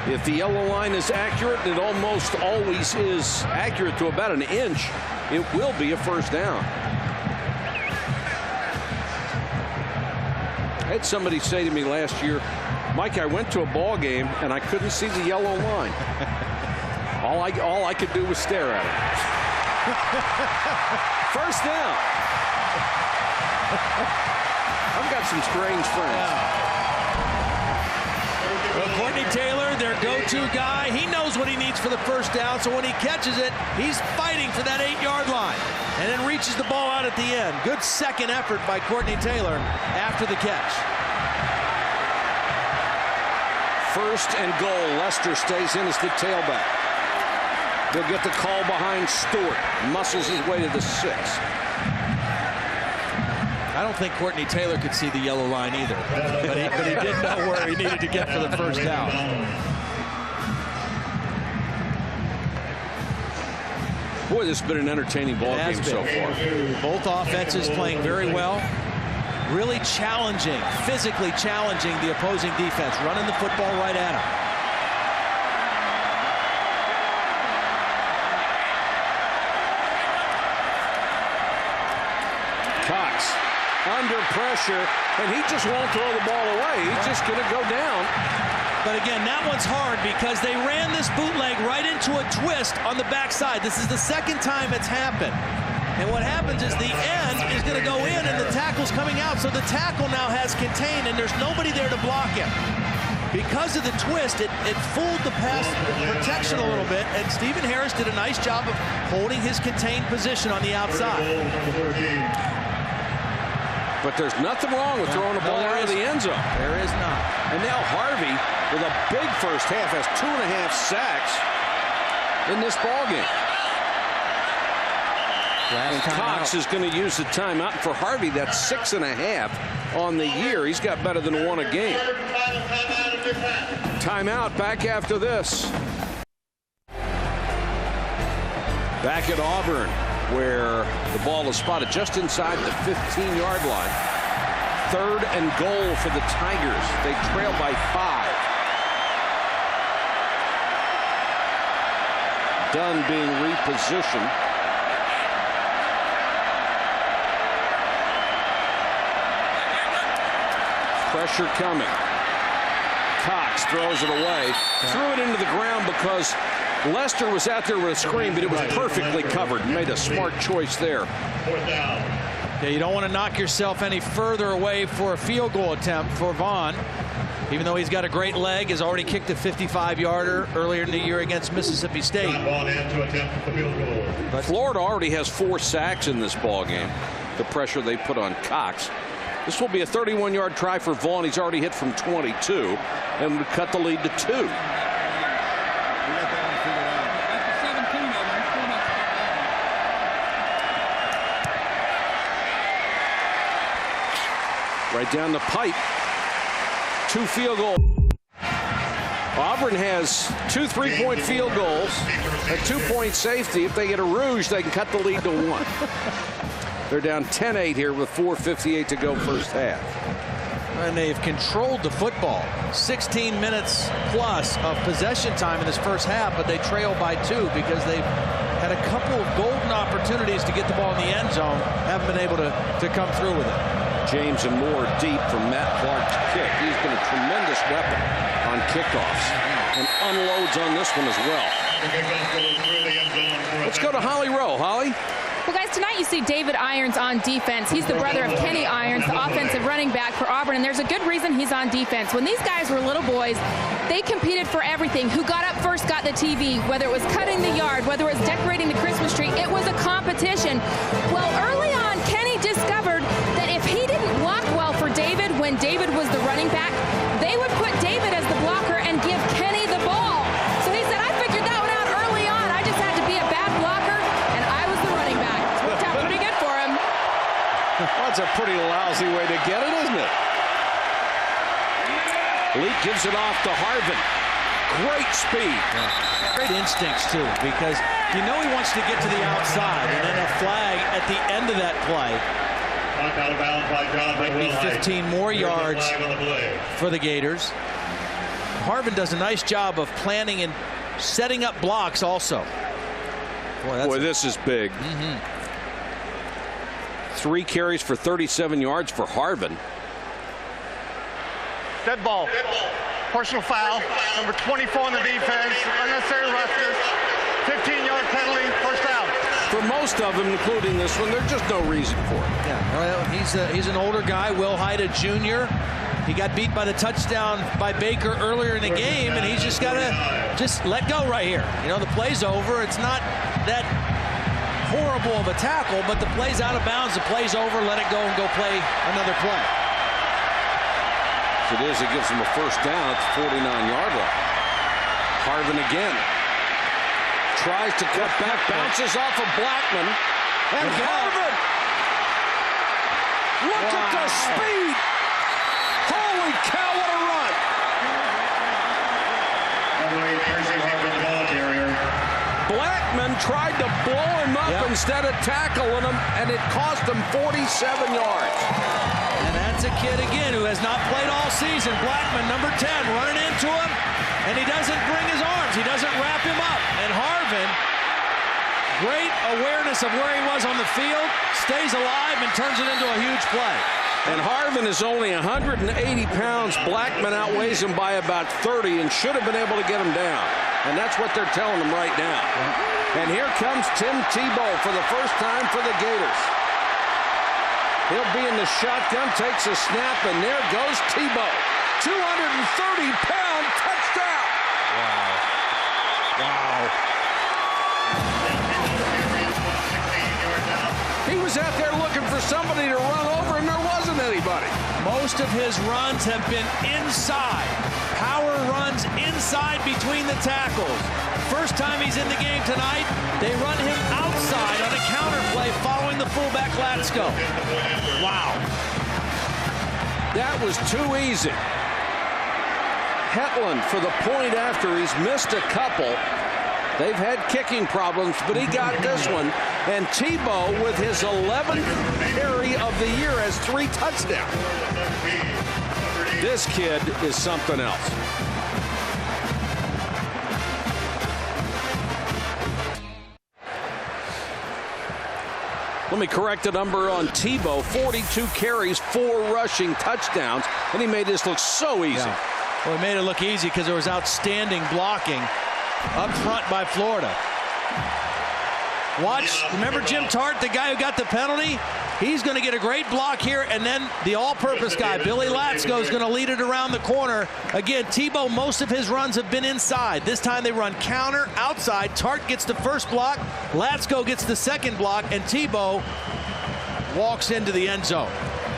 If the yellow line is accurate, it almost always is accurate to about an inch, it will be a first down. I had somebody say to me last year, Mike, I went to a ball game and I couldn't see the yellow line. All I could do was stare at it. First down. I've got some strange friends. Well, Courtney Taylor, their go-to guy, he knows what he needs for the first down, so when he catches it, he's fighting for that 8-yard line and then reaches the ball out at the end. Good second effort by Courtney Taylor after the catch. First and goal. Lester stays in as the tailback. They'll get the call behind Stewart. Muscles his way to the 6. I don't think Courtney Taylor could see the yellow line either, but he did know where he needed to get for the first down. Boy, this has been an entertaining ball game so far. Both offenses playing very well. Really challenging, physically challenging the opposing defense, running the football right at them. Cox under pressure, and he just won't throw the ball away. He's just going to go down. But again, that one's hard because they ran this bootleg right into a twist on the backside. This is the second time it's happened. And what happens is the end is going to go in and the tackle's coming out. So the tackle now has contained and there's nobody there to block him. Because of the twist, it fooled the pass protection a little bit, and Stephen Harris did a nice job of holding his contained position on the outside. But there's nothing wrong with throwing a ball out of the end zone. There is not. And now Harvey, with a big first half, has 2.5 sacks in this ball game. And Cox is going to use the timeout. For Harvey, that's 6.5 on the year. He's got better than 1 a game. Timeout. Back after this. Back at Auburn, where the ball is spotted just inside the 15-yard line. 3rd and goal for the Tigers. They trail by 5. Dunn being repositioned. Pressure coming. Cox throws it away. Threw it into the ground because Lester was out there with a screen, but it was perfectly covered. Made a smart choice there. Yeah, you don't want to knock yourself any further away for a field goal attempt for Vaughn. Even though he's got a great leg, has already kicked a 55-yarder earlier in the year against Mississippi State. But Florida already has 4 sacks in this ball game. The pressure they put on Cox. This will be a 31-yard try for Vaughn. He's already hit from 22 and would cut the lead to 2. Right down the pipe. 2 field goals. Auburn has 2 3-point field goals, a 2-point safety. If they get a rouge, they can cut the lead to 1. They're down 10-8 here with 4:58 to go first half. And they've controlled the football. 16 minutes plus of possession time in this first half, but they trail by 2 because they've had a couple of golden opportunities to get the ball in the end zone. Haven't been able to come through with it. James and Moore deep from Matt Clark's kick. He's been a tremendous weapon on kickoffs and unloads on this one as well. Let's go to Holly Rowe. Holly? Well, guys, tonight you see David Irons on defense. He's the brother of Kenny Irons, the offensive running back for Auburn, and there's a good reason he's on defense. When these guys were little boys, they competed for everything. Who got up first got the TV, whether it was cutting the yard, whether it was decorating the Christmas tree. It was a competition. Well, early on, Kenny discovered that if he didn't block well for David when David was the running back, they would put David as the blocker and give Kenny the ball. So he said, I figured that one out early on. I just had to be a bad blocker, and I was the running back. Worked out pretty good for him. Well, that's a pretty lousy way to get it, isn't it? Leak gives it off to Harvin. Great speed. Great instincts, too, because you know he wants to get to the outside, and then a flag at the end of that play. Might be 15 more yards for the Gators. Harvin does a nice job of planning and setting up blocks also. Boy, this is big. 3 carries for 37 yards for Harvin. Dead ball. Personal foul. Number 24 on the defense. Unnecessary roughness. 15-yard penalty. First down. For most of them, including this one, there's just no reason for it. Yeah, well, he's an older guy, Will Hyde, a junior. He got beat by the touchdown by Baker earlier in the game, and he's just got to let go right here. You know, the play's over. It's not that horrible of a tackle, but the play's out of bounds. The play's over. Let it go and go play another play. If it is, it gives him a first down at the 49-yard line. Harvin again. Tries to cut back, bounces off of Blackman. And Harvin! Look at the speed! Holy cow, what a run! Blackman tried to blow him up instead of tackling him, and it cost him 47 yards. And that's a kid, again, who has not played all season. Blackman, number 10, running into him, and he doesn't bring his arms. He doesn't wrap him up. And Harvin, great awareness of where he was on the field, stays alive and turns it into a huge play. And Harvin is only 180 pounds. Blackman outweighs him by about 30 and should have been able to get him down. And that's what they're telling him right now. And here comes Tim Tebow for the first time for the Gators. He'll be in the shotgun, takes a snap, and there goes Tebow. 230-pound touchdown. Wow. He was out there looking for somebody to run over, and there wasn't anybody. Most of his runs have been inside. Power runs inside between the tackles. First time he's in the game tonight, they run him outside on a counter play following the fullback Latsko. Wow. That was too easy. Hetland for the point after. He's missed a couple. They've had kicking problems, but he got this one. And Tebow, with his 11th carry of the year, has 3 touchdowns. This kid is something else. Let me correct the number on Tebow. 42 carries, 4 rushing touchdowns, and he made this look so easy. Yeah. Well, he made it look easy because there was outstanding blocking up front by Florida. Watch, remember Jim Tart, the guy who got the penalty? He's going to get a great block here, and then the all-purpose guy, Billy Latsko, is going to lead it around the corner. Again, Tebow, most of his runs have been inside. This time they run counter, outside. Tart gets the first block, Latsko gets the second block, and Tebow walks into the end zone.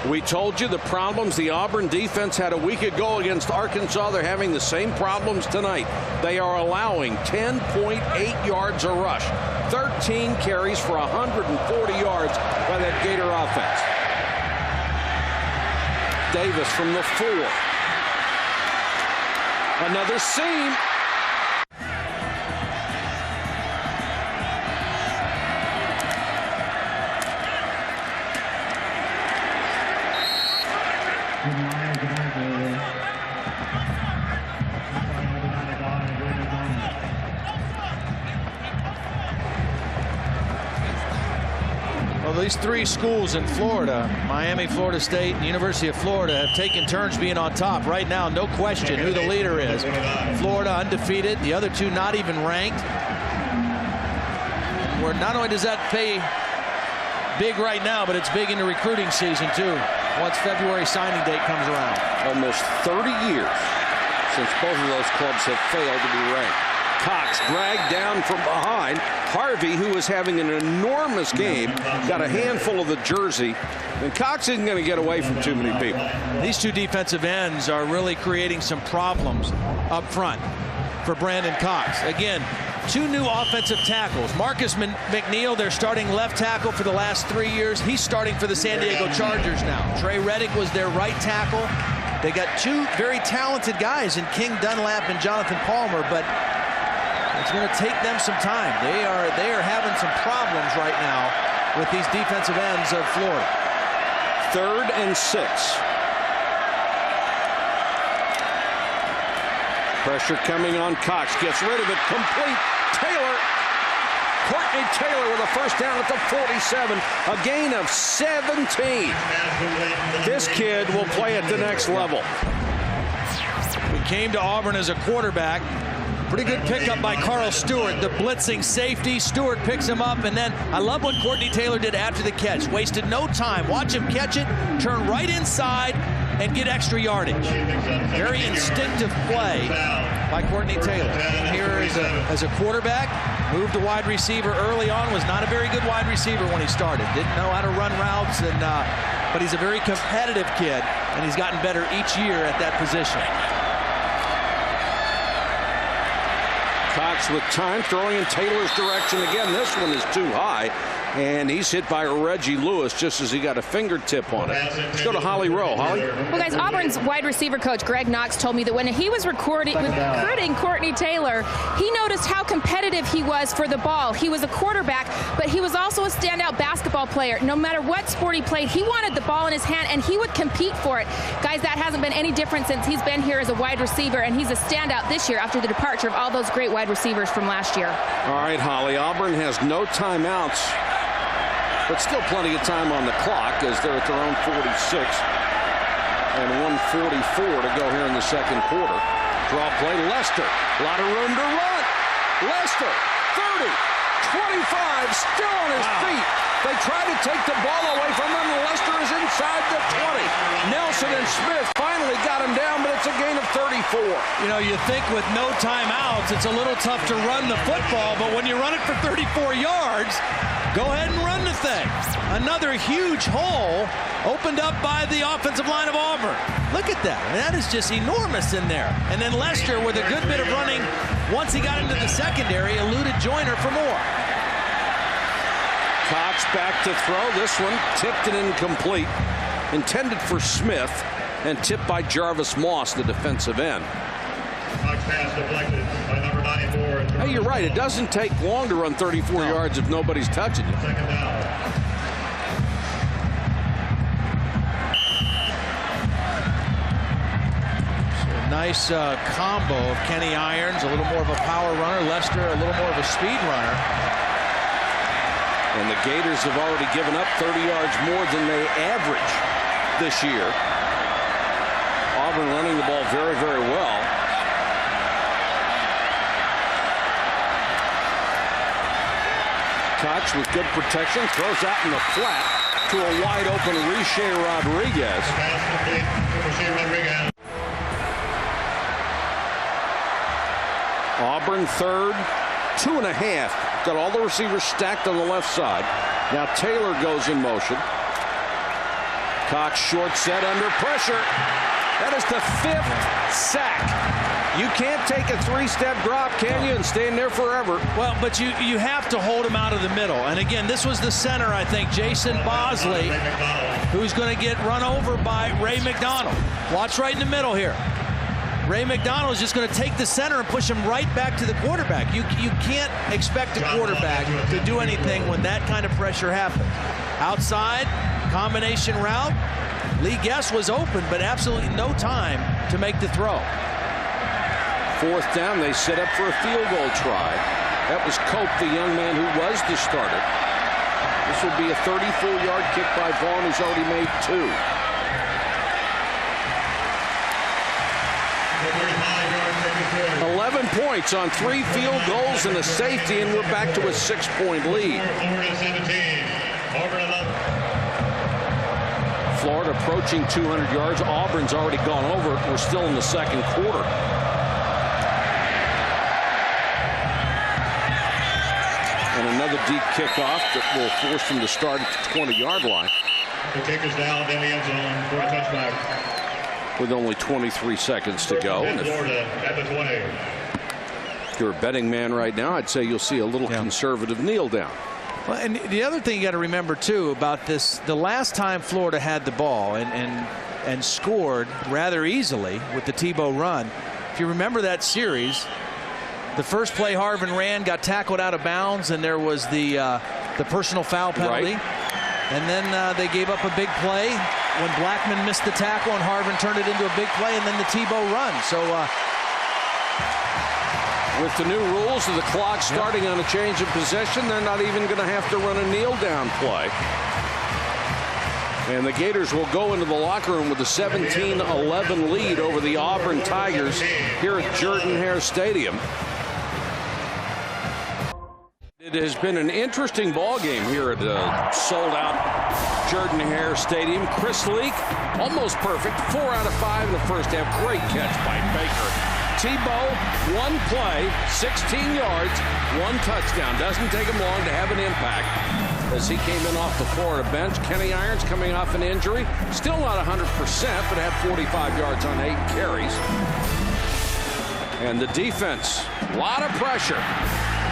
We told you the problems the Auburn defense had a week ago against Arkansas. They're having the same problems tonight. They are allowing 10.8 yards a rush. 13 carries for 140 yards by that Gator offense. Davis from the 4. Another seam. Well, these 3 schools in Florida, Miami, Florida State, and University of Florida, have taken turns being on top. Right now, no question who the leader is. Florida undefeated, the other 2 not even ranked. Where not only does that pay big right now, but it's big in the recruiting season too, once February signing date comes around. Almost 30 years since both of those clubs have failed to be ranked. Cox dragged down from behind. Harvey, who is having an enormous game, got a handful of the jersey, and Cox isn't going to get away from too many people. These 2 defensive ends are really creating some problems up front for Brandon Cox. Again, 2 new offensive tackles. Marcus McNeil, their starting left tackle for the last 3 years. He's starting for the San Diego Chargers now. Trey Reddick was their right tackle. They got 2 very talented guys in King Dunlap and Jonathan Palmer, but it's going to take them some time. They are having some problems right now with these defensive ends of Florida. 3rd and 6. Pressure coming on Cox. Gets rid of it. Complete. Taylor. Courtney Taylor with a first down at the 47. A gain of 17. This kid will play at the next level. We came to Auburn as a quarterback. Pretty good pickup by Carl Stewart, the blitzing safety. Stewart picks him up, and then I love what Courtney Taylor did after the catch. Wasted no time. Watch him catch it, turn right inside, and get extra yardage. Very instinctive play by Courtney Taylor. Here as a quarterback, moved to wide receiver early on, was not a very good wide receiver when he started. Didn't know how to run routes, but he's a very competitive kid, and he's gotten better each year at that position. Cox with time, throwing in Taylor's direction again. This one is too high, and he's hit by Reggie Lewis just as he got a fingertip on it. Let's go to Holly Rowe. Holly? Well, guys, Auburn's wide receiver coach, Greg Knox, told me that when he was recruiting Courtney Taylor, he noticed how competitive he was for the ball. He was a quarterback, but he was also a standout basketball player. No matter what sport he played, he wanted the ball in his hand, and he would compete for it. Guys, that hasn't been any different since he's been here as a wide receiver, and he's a standout this year after the departure of all those great wide receivers from last year. All right, Holly, Auburn has no timeouts, but still plenty of time on the clock as they're at their own 46 and 1:44 to go here in the second quarter. Draw play, Lester. A lot of room to run. Lester, 30, 25, still on his feet. They try to take the ball away from him, and Lester is inside the 20. Nelson and Smith finally got him down, but it's a gain of 34. You know, you think with no timeouts, it's a little tough to run the football, but when you run it for 34 yards, go ahead and run the thing. Another huge hole opened up by the offensive line of Auburn. Look at that. I mean, that is just enormous in there. And then Lester, with a good bit of running, once he got into the secondary, eluded Joyner for more. Cox back to throw. This one tipped and incomplete. Intended for Smith and tipped by Jarvis Moss, the defensive end. Cox pass deflected by number 94. Hey, you're right. It doesn't take long to run 34 yards if nobody's touching you. Second down. Nice combo of Kenny Irons, a little more of a power runner. Lester, a little more of a speed runner. And the Gators have already given up 30 yards more than they average this year. Auburn running the ball very, very well. Cox with good protection, throws out in the flat to a wide open Riche Rodriguez. Auburn third, 2.5. Got all the receivers stacked on the left side. Now Taylor goes in motion. Cox short set under pressure. That is the 5th sack. You can't take a 3-step drop, can you, and stand there forever? Well, but you have to hold him out of the middle. And again, this was the center, I think, Jason Bosley, who's going to get run over by Ray McDonald. Watch right in the middle here. Ray McDonald is just going to take the center and push him right back to the quarterback. You can't expect a quarterback to do anything when that kind of pressure happens. Outside, combination route. Lee Guess was open, but absolutely no time to make the throw. 4th down, they set up for a field goal try. That was Cope, the young man who was the starter. This will be a 34-yard kick by Vaughn, who's already made 2. $11 points on 3 field goals and a safety, and we're back to a 6-point lead. Florida approaching 200 yards. Auburn's already gone over it. We're still in the second quarter. And another deep kickoff that will force them to start at the 20-yard line. The kicker's down in the end zone for a touchback. With only 23 seconds to go. And Florida at the 20. If you're a betting man right now, I'd say you'll see a little conservative kneel down. Well, and the other thing you got to remember too about this, the last time Florida had the ball and scored rather easily with the Tebow run, if you remember that series, the first play Harvin ran, got tackled out of bounds, and there was the personal foul penalty. Right. And then they gave up a big play when Blackman missed the tackle and Harvin turned it into a big play, and then the Tebow run. So with the new rules of the clock starting on a change of possession, they're not even going to have to run a kneel down play. And the Gators will go into the locker room with a 17-11 lead over the Auburn Tigers here at Jordan-Hare Stadium. It has been an interesting ball game here at sold-out Jordan-Hare Stadium. Chris Leak, almost perfect, 4 out of 5 in the first half. Great catch by Baker. Tebow, 1 play, 16 yards, 1 touchdown. Doesn't take him long to have an impact as he came in off the Florida bench. Kenny Irons coming off an injury. Still not 100%, but had 45 yards on 8 carries. And the defense, a lot of pressure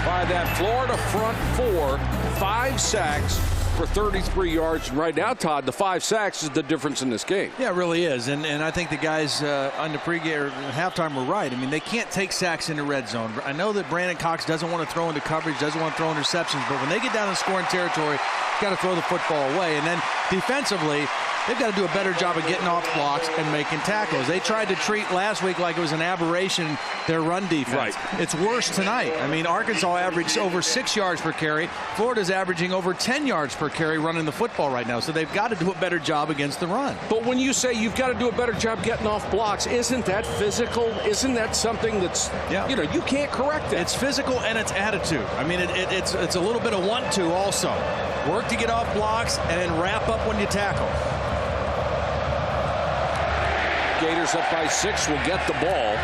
by that Florida front 4, 5 sacks for 33 yards. And right now, Todd, the 5 sacks is the difference in this game. yeah, it really is. And I think the guys on the pregame or halftime were right. I mean, they can't take sacks in the red zone. I know that Brandon Cox doesn't want to throw into coverage, doesn't want to throw interceptions, but when they get down in scoring territory, you've got to throw the football away. And then defensively, they've got to do a better job of getting off blocks and making tackles. They tried to treat last week like it was an aberration, their run defense. Right. It's worse tonight. I mean, Arkansas averaged over 6 yards per carry. Florida's averaging over 10 yards per carry running the football right now. So they've got to do a better job against the run. But when you say you've got to do a better job getting off blocks, isn't that physical? Isn't that something that's, you know, you can't correct it? It's physical and it's attitude. I mean, it's a little bit of 1-2 also. Work to get off blocks and then wrap up when you tackle. Gators up by 6 will get the ball,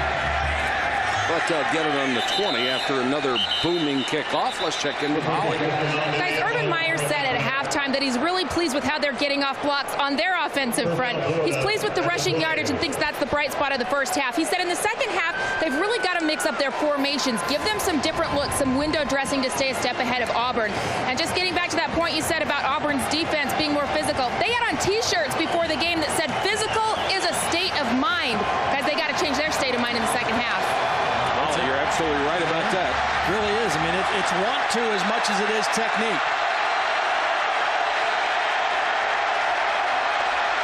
but they'll get it on the 20 after another booming kickoff. Let's check in with Holly. Guys, Urban Meyer said at halftime that he's really pleased with how they're getting off blocks on their offensive front. He's pleased with the rushing yardage and thinks that's the bright spot of the first half. He said in the second half, they've really got to mix up their formations, give them some different looks, some window dressing to stay a step ahead of Auburn. And just getting back to that point you said about Auburn's defense being more physical, they had on T-shirts before the game that said physical is a state of mind. Guys, they got to change their state of mind in the second half. Well, you're absolutely right about that. It really is. I mean, it's want to as much as it is technique.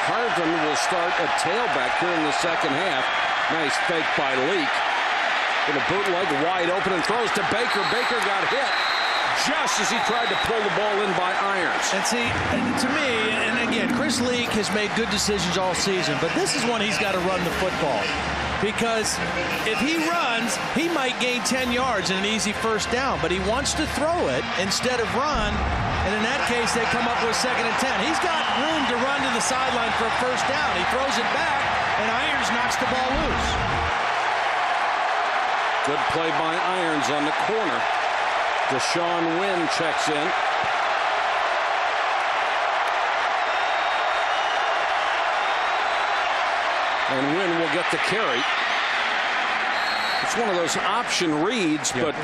Harvin will start at tailback here in the second half. Nice fake by Leak. With a bootleg wide open and throws to Baker. Baker got hit. just as he tried to pull the ball in by Irons. And see, to me, and again, Chris Leak has made good decisions all season, but this is when he's got to run the football. Because if he runs, he might gain 10 yards and an easy first down, but he wants to throw it instead of run, and in that case, they come up with 2nd and 10. He's got room to run to the sideline for a first down. He throws it back, and Irons knocks the ball loose. Good play by Irons on the corner. Deshaun Wynn checks in. And Wynn will get the carry. It's one of those option reads, but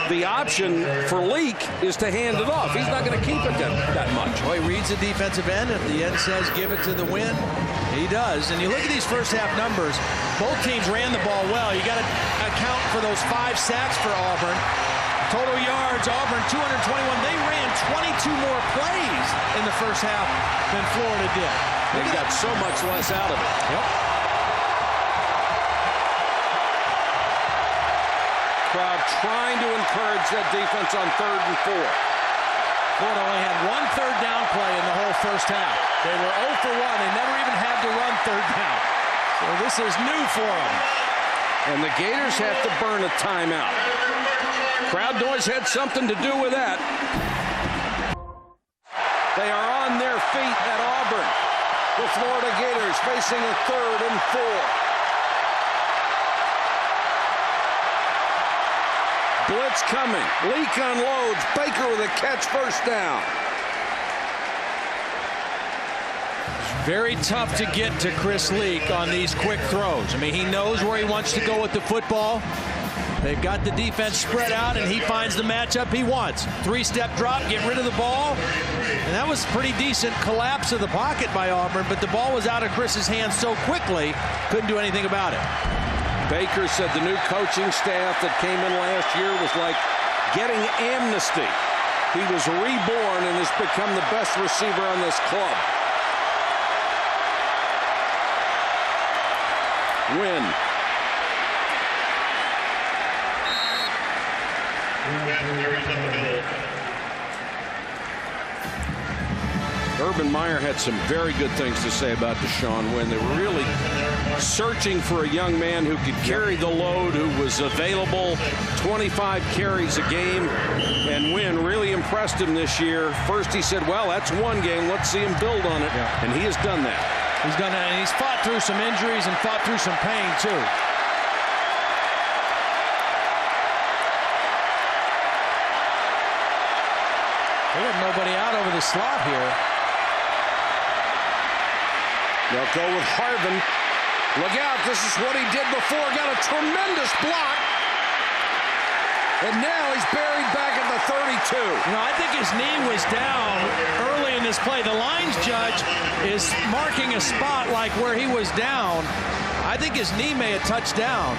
the option for Leak is to hand it off. He's not going to keep it that much. Well, he reads the defensive end. If the end says give it to the Wynn, he does. And you look at these first half numbers, both teams ran the ball well. You got to account for those 5 sacks for Auburn. Total yards, Auburn 221. They ran 22 more plays in the first half than Florida did. They got so much less out of it. Yep. Crowd trying to encourage that defense on 3rd and 4. Florida only had 1 third down play in the whole first half. They were 0 for 1. They never even had to run 3rd down. So this is new for them. And the Gators have to burn a timeout. Crowd noise had something to do with that. They are on their feet at Auburn. The Florida Gators facing a 3rd and 4. Blitz coming. Leak unloads. Baker with a catch, first down. It's very tough to get to Chris Leak on these quick throws. I mean, he knows where he wants to go with the football. They've got the defense spread out, and he finds the matchup he wants. 3-step drop, get rid of the ball. And that was pretty decent collapse of the pocket by Auburn, but the ball was out of Chris's hands so quickly, couldn't do anything about it. Baker said the new coaching staff that came in last year was like getting amnesty. He was reborn and has become the best receiver on this club. Win. Urban Meyer had some very good things to say about Deshaun Wynn. They were really searching for a young man who could carry the load, who was available, 25 carries a game, and Wynn really impressed him this year. First he said, well, that's one game. Let's see him build on it, and he has done that. He's done that, and he's fought through some injuries and fought through some pain, too. They have nobody out over the slot here. They'll go with Harvin. Look out, this is what he did before. Got a tremendous block. And now he's buried back at the 32. You know, I think his knee was down early in this play. The lines judge is marking a spot like where he was down. I think his knee may have touched down.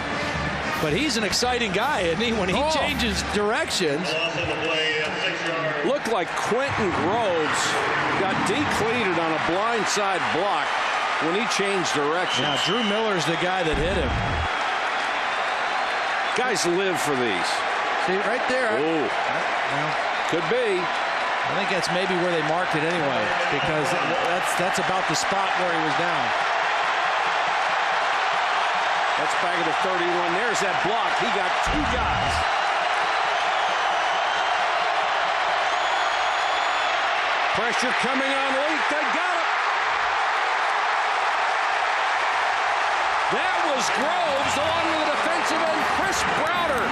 But he's an exciting guy, isn't he? When he changes directions. Looked like Quentin Groves got decleated on a blindside block when he changed directions. Now, Drew Miller's the guy that hit him. Guys live for these. See, right there. Oh, could be. I think that's maybe where they marked it anyway, because that's about the spot where he was down. That's back at the 31. There's that block. He got 2 guys. Pressure coming on Leak. They got it. That was Groves along with the defensive end, Chris Browder.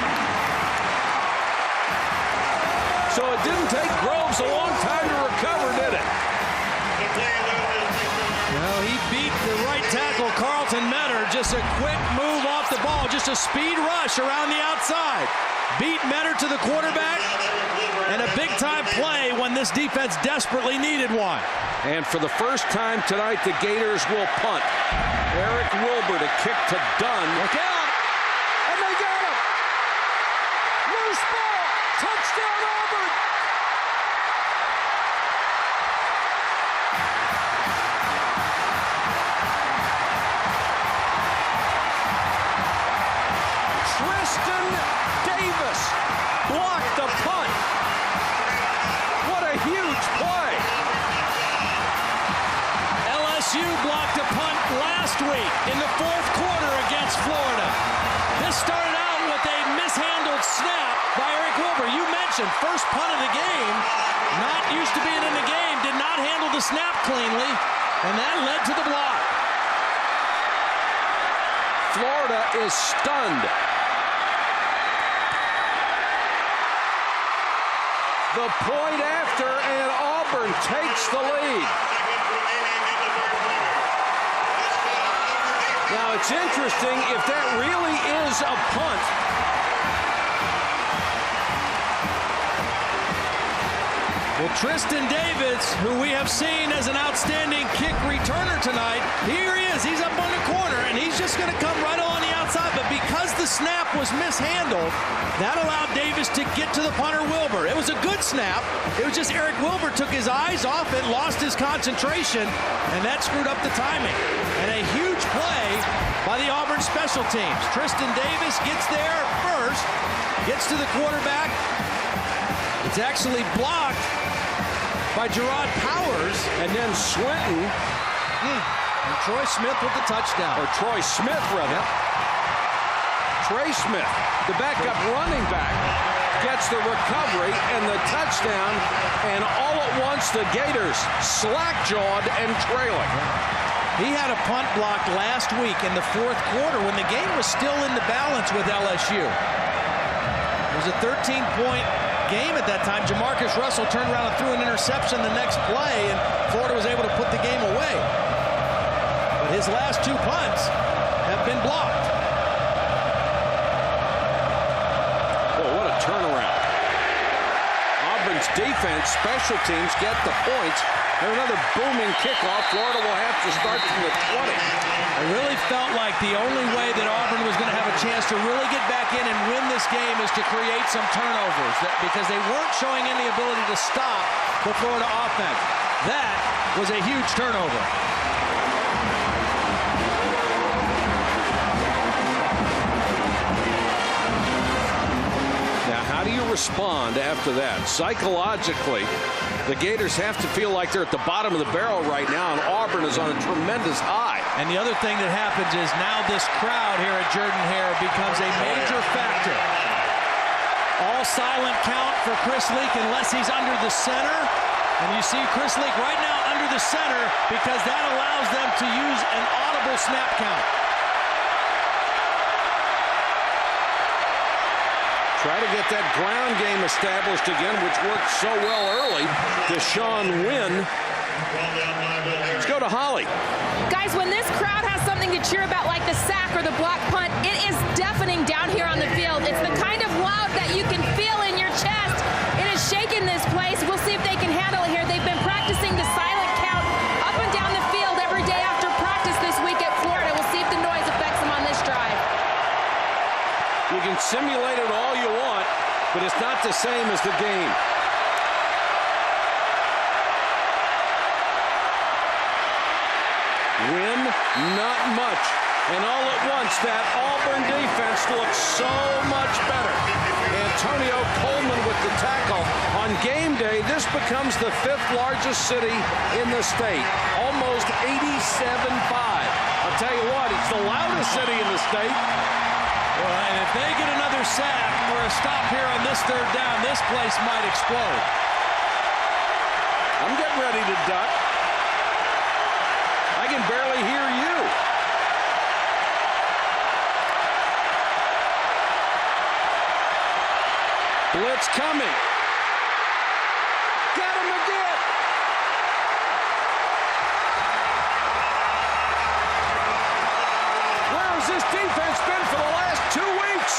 So it didn't take Groves a long time to recover, did it? Well, he beat the right tackle, Carlton Metter. Just a quick move off the ball. Just a speed rush around the outside. Beat Metter to the quarterback. And a big-time play when this defense desperately needed one. And for the first time tonight, the Gators will punt. Eric Wilbur to kick to Dunn. Look out! And they got him! Loose ball! Touchdown Auburn! Tristan Davis blocked the punt. in the fourth quarter against Florida. This started out with a mishandled snap by Eric Wilbur. You mentioned first punt of the game, not used to being in the game, did not handle the snap cleanly, and that led to the block. Florida is stunned. The point after, and Auburn takes the lead. Now, it's interesting if that really is a punt. Well, Tristan Davis, who we have seen as an outstanding kick returner tonight, here he is. He's up on the corner, and he's just going to come right on the outside. But because the snap was mishandled, that allowed Davis to get to the punter, Wilbur. It was a good snap. It was just Eric Wilbur took his eyes off it, lost his concentration, and that screwed up the timing. And a huge play by the Auburn special teams. Tristan Davis gets there first, gets to the quarterback. It's actually blocked by Gerard Powers. And then Swinton. And Troy Smith with the touchdown. Or Troy Smith, rather. Yep. Trey Smith, the backup running back, gets the recovery and the touchdown. And all at once, the Gators slack-jawed and trailing. He had a punt block last week in the fourth quarter when the game was still in the balance with LSU. It was a 13-point game at that time. Jamarcus Russell turned around and threw an interception the next play, and Florida was able to put the game away. But his last two punts have been blocked. Well, what a turnaround. Auburn's defense, special teams get the points. And another booming kickoff. Florida will have to start from the 20. I really felt like the only way that Auburn was going to have a chance to really get back in and win this game is to create some turnovers, because they weren't showing any ability to stop the Florida offense. That was a huge turnover. Now, how do you respond after that? Psychologically, the Gators have to feel like they're at the bottom of the barrel right now, and Auburn is on a tremendous high. And the other thing that happens is now this crowd here at Jordan-Hare becomes a major factor. All silent count for Chris Leak unless he's under the center. And you see Chris Leak right now under the center because that allows them to use an audible snap count. Try to get that ground game established again, which worked so well early. Deshaun Wynn. Let's go to Holly. Guys, when this crowd has something to cheer about like the sack or the block punt, it is deafening down here on the field. It's the kind of loud that you can feel in your chest. It is shaking this place. We'll see if they can handle it here. They've been practicing the silent count up and down the field every day after practice this week at Florida. We'll see if the noise affects them on this drive. You can simulate it all you want, but it's not the same as the game. Win, not much. And all at once, that Auburn defense looks so much better. Antonio Coleman with the tackle. On game day, this becomes the 5th largest city in the state. Almost 87.5. I'll tell you what, it's the loudest city in the state. Well, and if they get another sack or a stop here on this third down, this place might explode. I'm getting ready to duck. I can barely hear you. Blitz coming. Got him again. Where has this defense been for the last 2 weeks?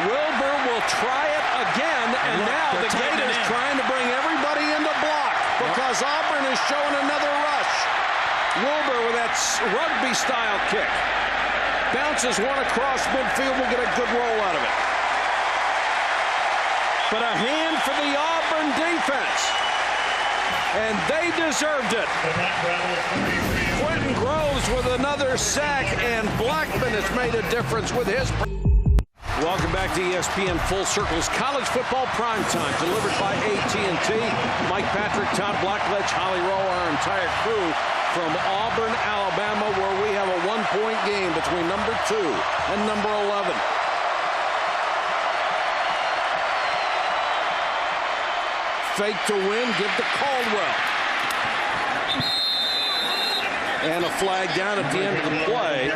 Wilbur will try it again, and now the Gators trying to bring everybody into block because Auburn is showing another rush. Wilbur with that rugby-style kick. Bounces one across midfield, will get a good roll out of it. But a hand for the Auburn defense. And they deserved it. Quentin Jordan Groves with another sack, and Blackman has made a difference with his. Welcome back to ESPN Full Circle's college football primetime, delivered by AT&T. Mike Patrick, Todd Blackledge, Holly Rowe, our entire crew from Auburn, Alabama, where we have a one-point game between number 2 and number 11. Fake to win, give to Caldwell. And a flag down at the end of the play.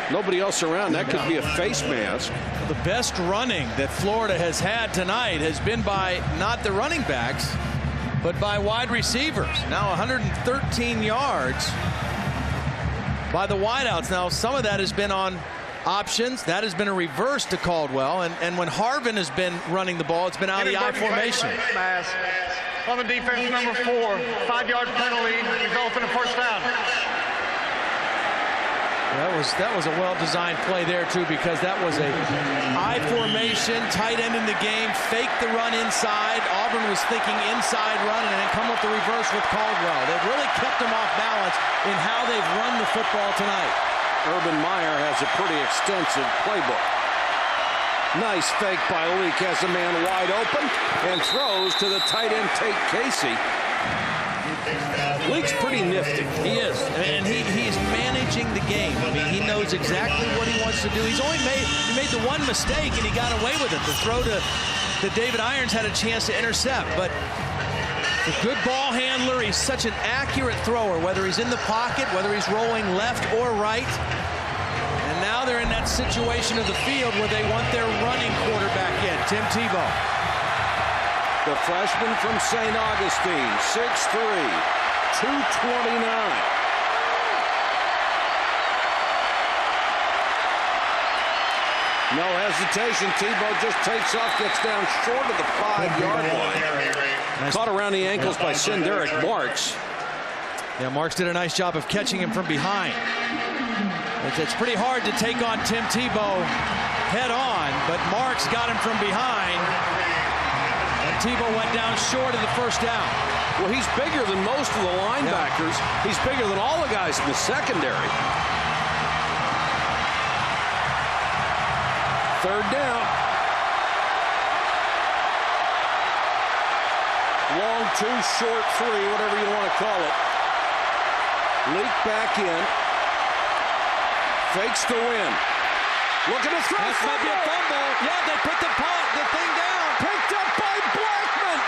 Nobody else around. That could be a face mask. The best running that Florida has had tonight has been by not the running backs, but by wide receivers. Now 113 yards by the wideouts. Now some of that has been on options. That has been a reverse to Caldwell. And when Harvin has been running the ball, it's been out of the I formation. On the defense, number 4, 5-yard penalty, resulting in first down. That was a well-designed play there, too, because that was a I formation, tight end in the game, fake the run inside. Auburn was thinking inside run and then come with the reverse with Caldwell. They've really kept them off balance in how they've run the football tonight. Urban Meyer has a pretty extensive playbook. Nice fake by Leak, has a man wide open and throws to the tight end Tate Casey. Leak's pretty nifty. He is, and he's managing the game. I mean, he knows exactly what he wants to do. He made the one mistake and he got away with it. The throw to David Irons had a chance to intercept, but a good ball handler. He's such an accurate thrower, whether he's in the pocket, whether he's rolling left or right. And now they're in that situation of the field where they want their running quarterback in, Tim Tebow. The freshman from St. Augustine, 6'3", 229. No hesitation. Tebow just takes off, gets down short of the 5-yard line. Caught around the ankles by Sinderic Marks. Yeah, Marks did a nice job of catching him from behind. It's pretty hard to take on Tim Tebow head on, but Marks got him from behind. And Tebow went down short of the first down. Well, he's bigger than most of the linebackers. Yeah. He's bigger than all the guys in the secondary. Third down. Long 2, short 3, whatever you want to call it. Leak back in. Fakes to win. Look at the throw. This might be a fumble. Yeah, they put the thing down. Picked up by Blackman.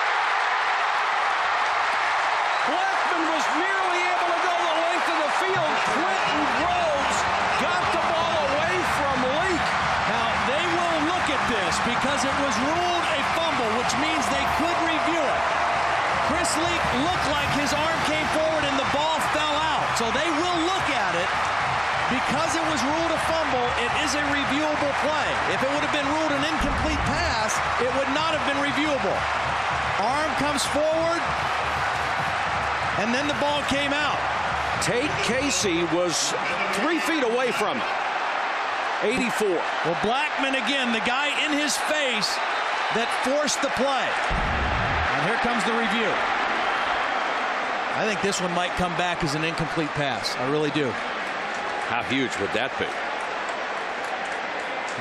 Blackman was nearly able to go the length of the field. Quentin Groves got the ball away from Leak. Now, they will look at this because it was ruled a fumble, which means they could review it. Chris Leak looked like his arm came forward and the ball fell out. So they will look at it. Because it was ruled a fumble, it is a reviewable play. If it would have been ruled an incomplete pass, it would not have been reviewable. Arm comes forward, and then the ball came out. Tate Casey was 3 feet away from it. 84. Well, Blackman again, the guy in his face that forced the play. And here comes the review. I think this one might come back as an incomplete pass. I really do. How huge would that be?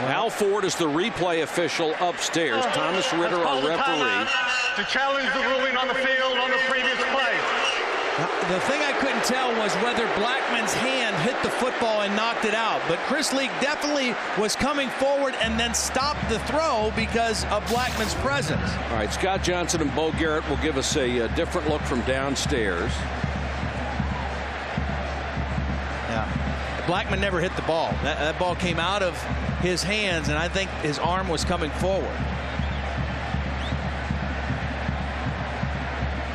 Al Ford is the replay official upstairs. Thomas Ritter, our referee. To challenge the ruling on the field on the previous play. The thing I couldn't tell was whether Blackman's hand hit the football and knocked it out. But Chris Leak definitely was coming forward and then stopped the throw because of Blackman's presence. All right, Scott Johnson and Bo Garrett will give us a different look from downstairs. Blackman never hit the ball. That ball came out of his hands, and I think his arm was coming forward.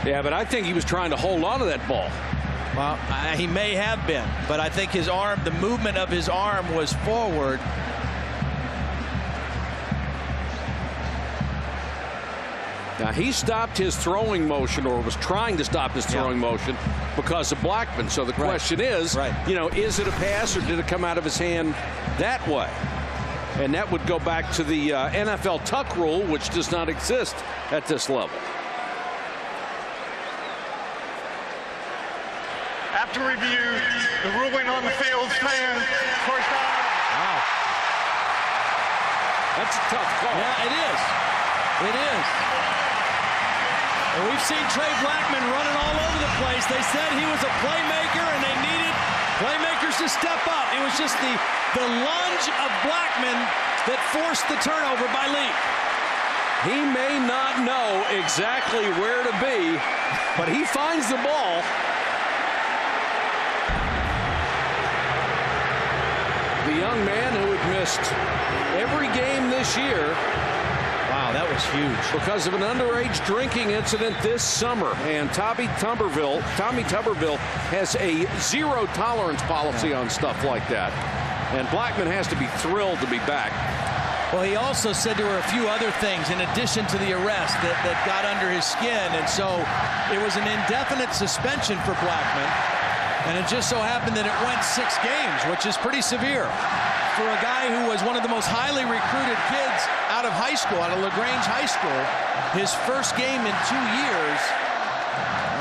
Yeah, but I think he was trying to hold on to that ball. Well, he may have been, but I think his arm, the movement of his arm was forward. Now, he stopped his throwing motion, or was trying to stop his throwing motion, because of Blackman. So the question is, you know, is it a pass or did it come out of his hand that way? And that would go back to the NFL tuck rule, which does not exist at this level. to review the ruling on the field. Stand. First down. Wow. That's a tough call. Yeah, it is. It is. And we've seen Trey Blackman running all over the place. They said he was a playmaker, and they needed playmakers to step up. It was just the lunge of Blackman that forced the turnover by Lee. He may not know exactly where to be, but he finds the ball. The young man who had missed every game this year. Wow, that was huge. Because of an underage drinking incident this summer. And Tommy Tuberville has a zero tolerance policy on stuff like that. And Blackman has to be thrilled to be back. Well, he also said there were a few other things in addition to the arrest that got under his skin. And so it was an indefinite suspension for Blackman. And it just so happened that it went 6 games, which is pretty severe for a guy who was one of the most highly recruited kids out of high school, out of LaGrange High School. His first game in 2 years.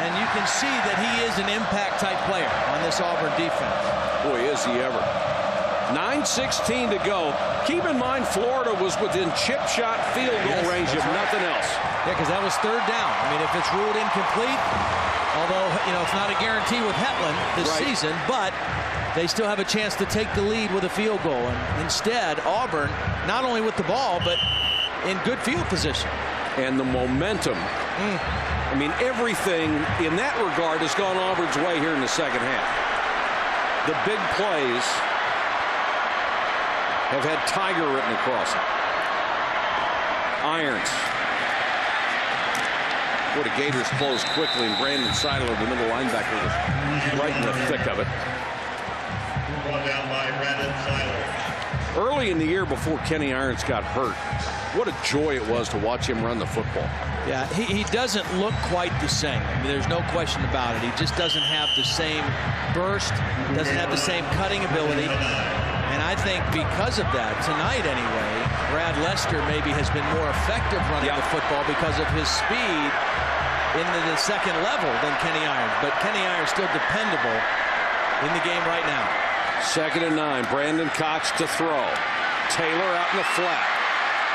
And you can see that he is an impact type player on this Auburn defense. Boy, is he ever. 9:16 to go. Keep in mind, Florida was within chip shot field goal range of nothing else. Yeah, because that was 3rd down. I mean, if it's ruled incomplete, although, you know, it's not a guarantee with Hetland this season, but they still have a chance to take the lead with a field goal. And instead, Auburn, not only with the ball, but in good field position. And the momentum. I mean, everything in that regard has gone Auburn's way here in the second half. The big plays have had Tiger written across it. Irons. Boy, the Gators closed quickly, and Brandon Seidler, the middle linebacker, was right in the thick of it. Brought down by Brandon Seidler. Early in the year before Kenny Irons got hurt, what a joy it was to watch him run the football. Yeah, he doesn't look quite the same. I mean, there's no question about it. He just doesn't have the same burst, doesn't have the same cutting ability. And I think because of that, tonight anyway, Brad Lester maybe has been more effective running the football because of his speed into the second level than Kenny Irons. But Kenny Irons still dependable in the game right now. 2nd and 9. Brandon Cox to throw. Taylor out in the flat.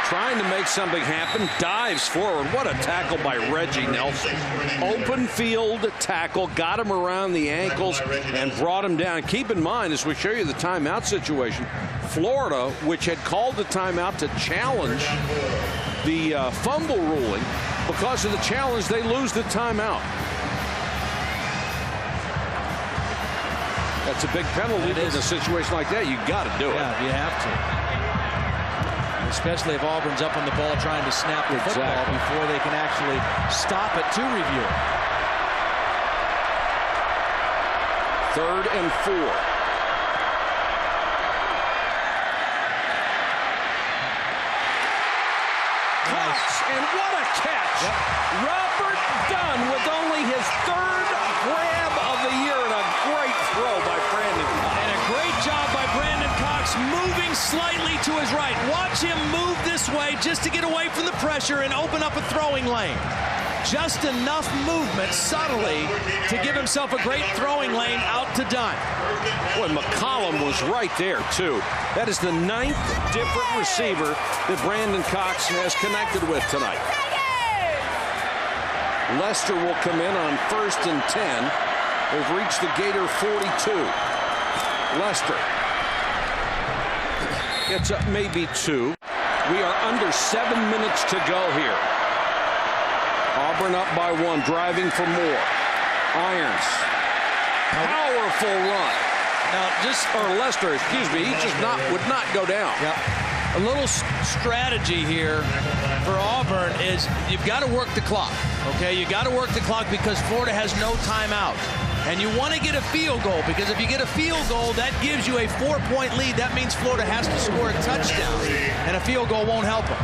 Trying to make something happen. Dives forward. What a tackle by Reggie Nelson. Open field tackle. Got him around the ankles and brought him down. Keep in mind, as we show you the timeout situation, Florida, which had called the timeout to challenge the fumble ruling, because of the challenge, they lose the timeout. That's a big penalty in a situation like that. You got to do it. Yeah, you have to. Especially if Auburn's up on the ball trying to snap the football before they can actually stop it to review it. 3rd and 4. Nice. And what a catch. Robert Dunn with only his 3rd grab of the year, and a great throw by Brandon Cox. And a great job by Brandon Cox moving slightly to his right. Watch him move this way just to get away from the pressure and open up a throwing lane. Just enough movement subtly to give himself a great throwing lane out to Dunn. Boy, McCollum was right there, too. That is the 9th different receiver that Brandon Cox has connected with tonight. Lester will come in on 1st and 10. They've reached the Gator 42. Lester gets up maybe 2. We are under 7 minutes to go here. Auburn up by 1, driving for more. Irons. Powerful run. Now, Lester, excuse me, he just would not go down. Yeah. A little strategy here for Auburn is you've got to work the clock, okay? You got to work the clock because Florida has no timeout. And you want to get a field goal, because if you get a field goal, that gives you a 4-point lead. That means Florida has to score a touchdown, and a field goal won't help them.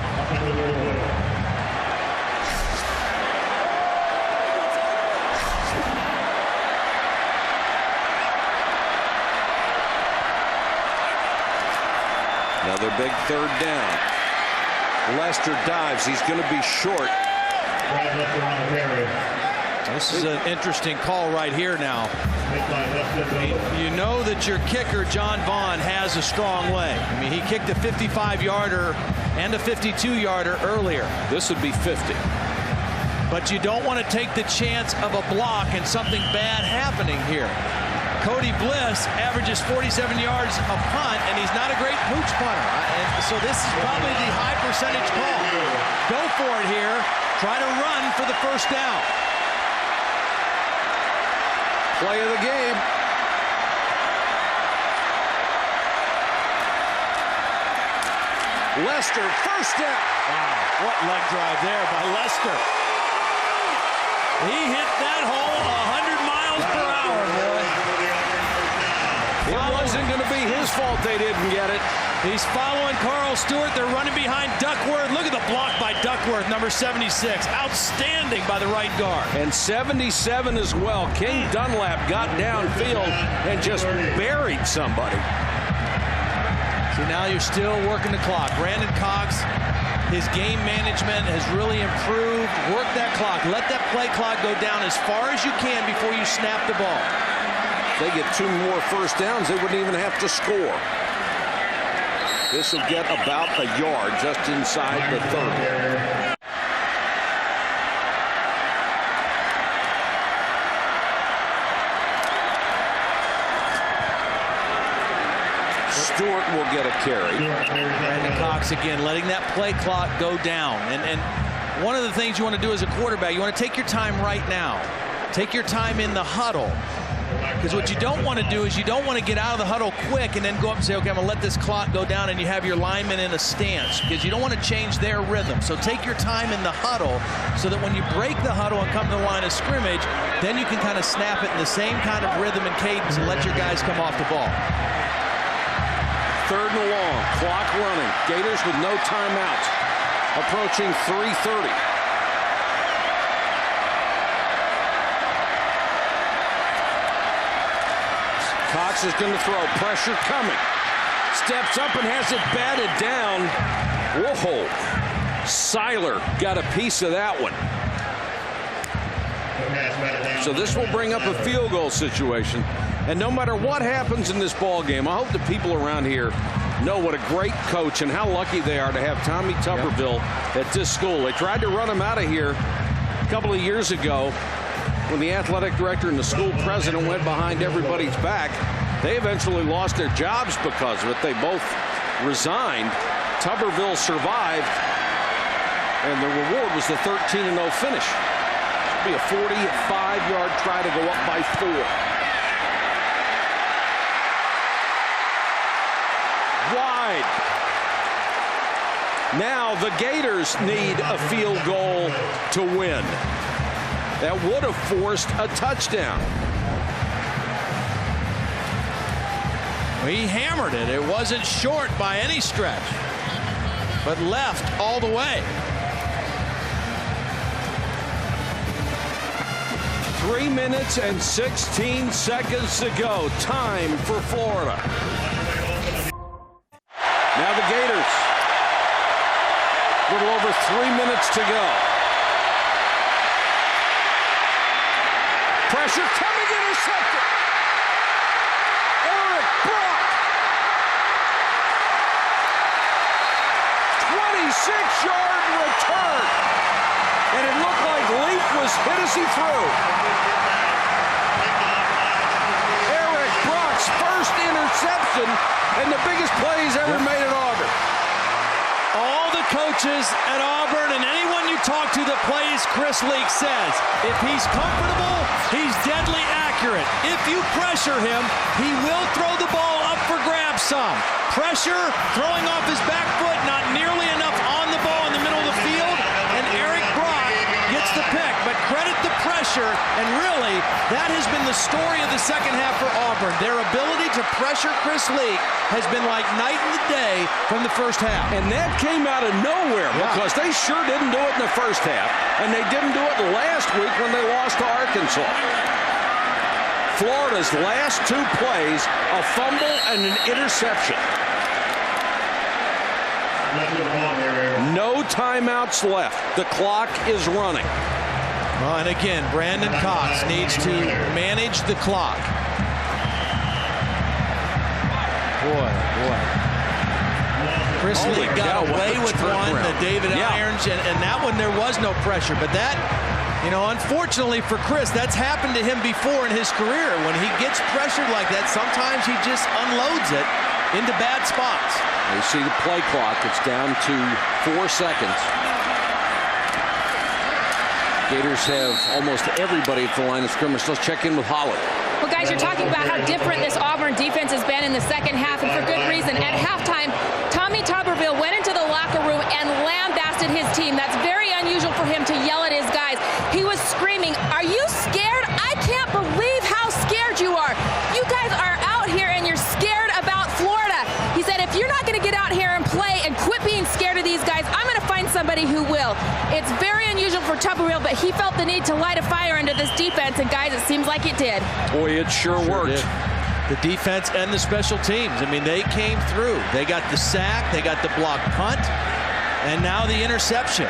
Another big 3rd down. Lester dives. He's going to be short. This is an interesting call right here now. You know that your kicker, John Vaughn, has a strong leg. I mean, he kicked a 55-yarder and a 52-yarder earlier. This would be 50. But you don't want to take the chance of a block and something bad happening here. Cody Bliss averages 47 yards a punt, and he's not a great pooch punter. And so this is probably the high percentage call. Go for it here. Try to run for the first down. Play of the game. Lester, first down. Wow, what leg drive there by Lester. He hit that hole 100 miles per hour, boy. It wasn't going to be his fault they didn't get it. He's following Carl Stewart. They're running behind Duckworth. Look at the block by Duckworth, number 76. Outstanding by the right guard. And 77 as well. King Dunlap got downfield and just buried somebody. So now you're still working the clock. Brandon Cox, his game management has really improved. Work that clock. Let that play clock go down as far as you can before you snap the ball. They get 2 more first downs, they wouldn't even have to score. This will get about a yard just inside the 30. Stewart will get a carry. Brandon Cox again letting that play clock go down. And one of the things you want to do as a quarterback, you want to take your time right now. Take your time in the huddle. Because what you don't want to do is you don't want to get out of the huddle quick and then go up and say, okay, I'm going to let this clock go down, and you have your linemen in a stance, because you don't want to change their rhythm. So take your time in the huddle so that when you break the huddle and come to the line of scrimmage, then you can kind of snap it in the same kind of rhythm and cadence and let your guys come off the ball. 3rd and long, clock running. Gators with no timeouts. Approaching 3:30. Cox is going to throw. Pressure coming. Steps up and has it batted down. Whoa. Seiler got a piece of that one. So this will bring up a field goal situation. And no matter what happens in this ball game, I hope the people around here know what a great coach and how lucky they are to have Tommy Tuberville at this school. They tried to run him out of here a couple of years ago when the athletic director and the school president went behind everybody's back. They eventually lost their jobs because of it. They both resigned. Tuberville survived, and the reward was the 13-0 finish. It'll be a 45-yard try to go up by 4. Wide. Now the Gators need a field goal to win. That would have forced a touchdown. He hammered it. It wasn't short by any stretch, but left all the way. 3 minutes and 16 seconds to go. Time for Florida. Now the Gators. A little over 3 minutes to go. Pressure coming, intercepted. Eric Brock. 26-yard return. And it looked like Leak was hit as he threw. Eric Brock's first interception and the biggest play he's ever made at Auburn. All the coaches at Auburn and anyone you talk to that plays Chris Leak says, if he's comfortable, he's deadly accurate. If you pressure him, he will throw the ball up for grabs some. Pressure, throwing off his back foot, not nearly enough on the ball in the middle of the field, and Eric Brock gets the pick. But credit the pressure, and really, that has been the story of the second half for Auburn. Their ability to pressure Chris Leak has been like night and day from the first half. And that came out of nowhere because they sure didn't do it in the first half, and they didn't do it last week when they lost to Arkansas. Florida's last 2 plays, a fumble and an interception. No timeouts left. The clock is running. Well, and again, Brandon Cox needs to manage the clock. Boy. Chris Lee got away with one, the David Irons, and that one there was no pressure. But that, unfortunately for Chris, that's happened to him before in his career. When he gets pressured like that, sometimes he just unloads it into bad spots. You see the play clock. It's down to 4 seconds. Gators have almost everybody at the line of scrimmage. Let's check in with Holly. Well, guys, you're talking about how different this Auburn defense has been in the second half, and for good reason. At halftime, Tommy Tuberville went into the locker room and lambasted his team. That's very unusual for him to yell at his guys. He was screaming, "Are you scared? I can't believe how scared you are. You guys are out here and you're scared about Florida." He said, "If you're not going to get out here and play and quit being scared of these guys, I'm going to find somebody who will." It's very unusual for Tuberville, but he felt the need to light a fire into this defense, and guys, it seems like it did. Boy, it sure worked. Did. The defense and the special teams. I mean, they came through. They got the sack, they got the block punt, and now the interception.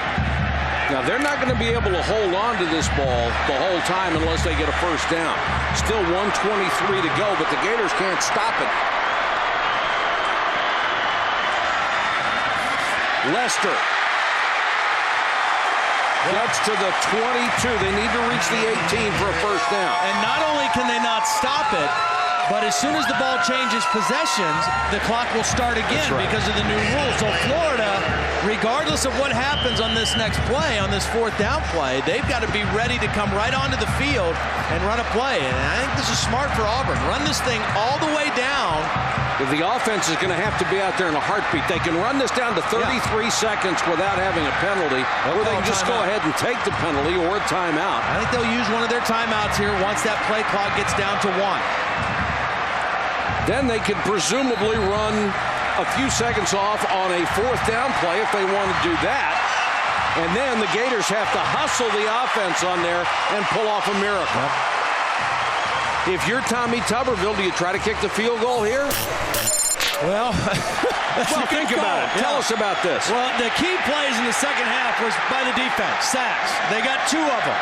Now, they're not going to be able to hold on to this ball the whole time unless they get a first down. Still 1:23 to go, but the Gators can't stop it. Lester gets to the 22. They need to reach the 18 for a first down. And not only can they not stop it, but as soon as the ball changes possessions, the clock will start again because of the new rules. So Florida, regardless of what happens on this next play, on this fourth down play, they've got to be ready to come right onto the field and run a play. And I think this is smart for Auburn. Run this thing all the way down. The offense is going to have to be out there in a heartbeat. They can run this down to 33 seconds without having a penalty, or they can just go ahead and take the penalty or a timeout. I think they'll use one of their timeouts here once that play clock gets down to 1. Then they could presumably run a few seconds off on a fourth down play if they want to do that. And then the Gators have to hustle the offense on there and pull off a miracle. If you're Tommy Tuberville, do you try to kick the field goal here? Well, think about it. Tell us about this. Well, the key plays in the second half was by the defense, sacks. They got 2 of them.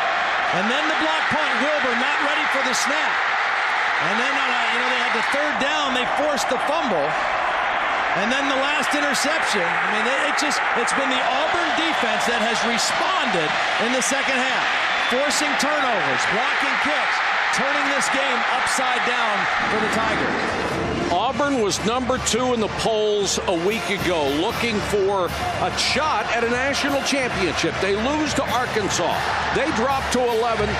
And then the block punt, Wilbur not ready for the snap. And then they had the third down, they forced the fumble. And then the last interception. I mean, it's been the Auburn defense that has responded in the second half, forcing turnovers, blocking kicks, turning this game upside down for the Tigers. Auburn was number 2 in the polls a week ago, looking for a shot at a national championship. They lose to Arkansas. They drop to 11.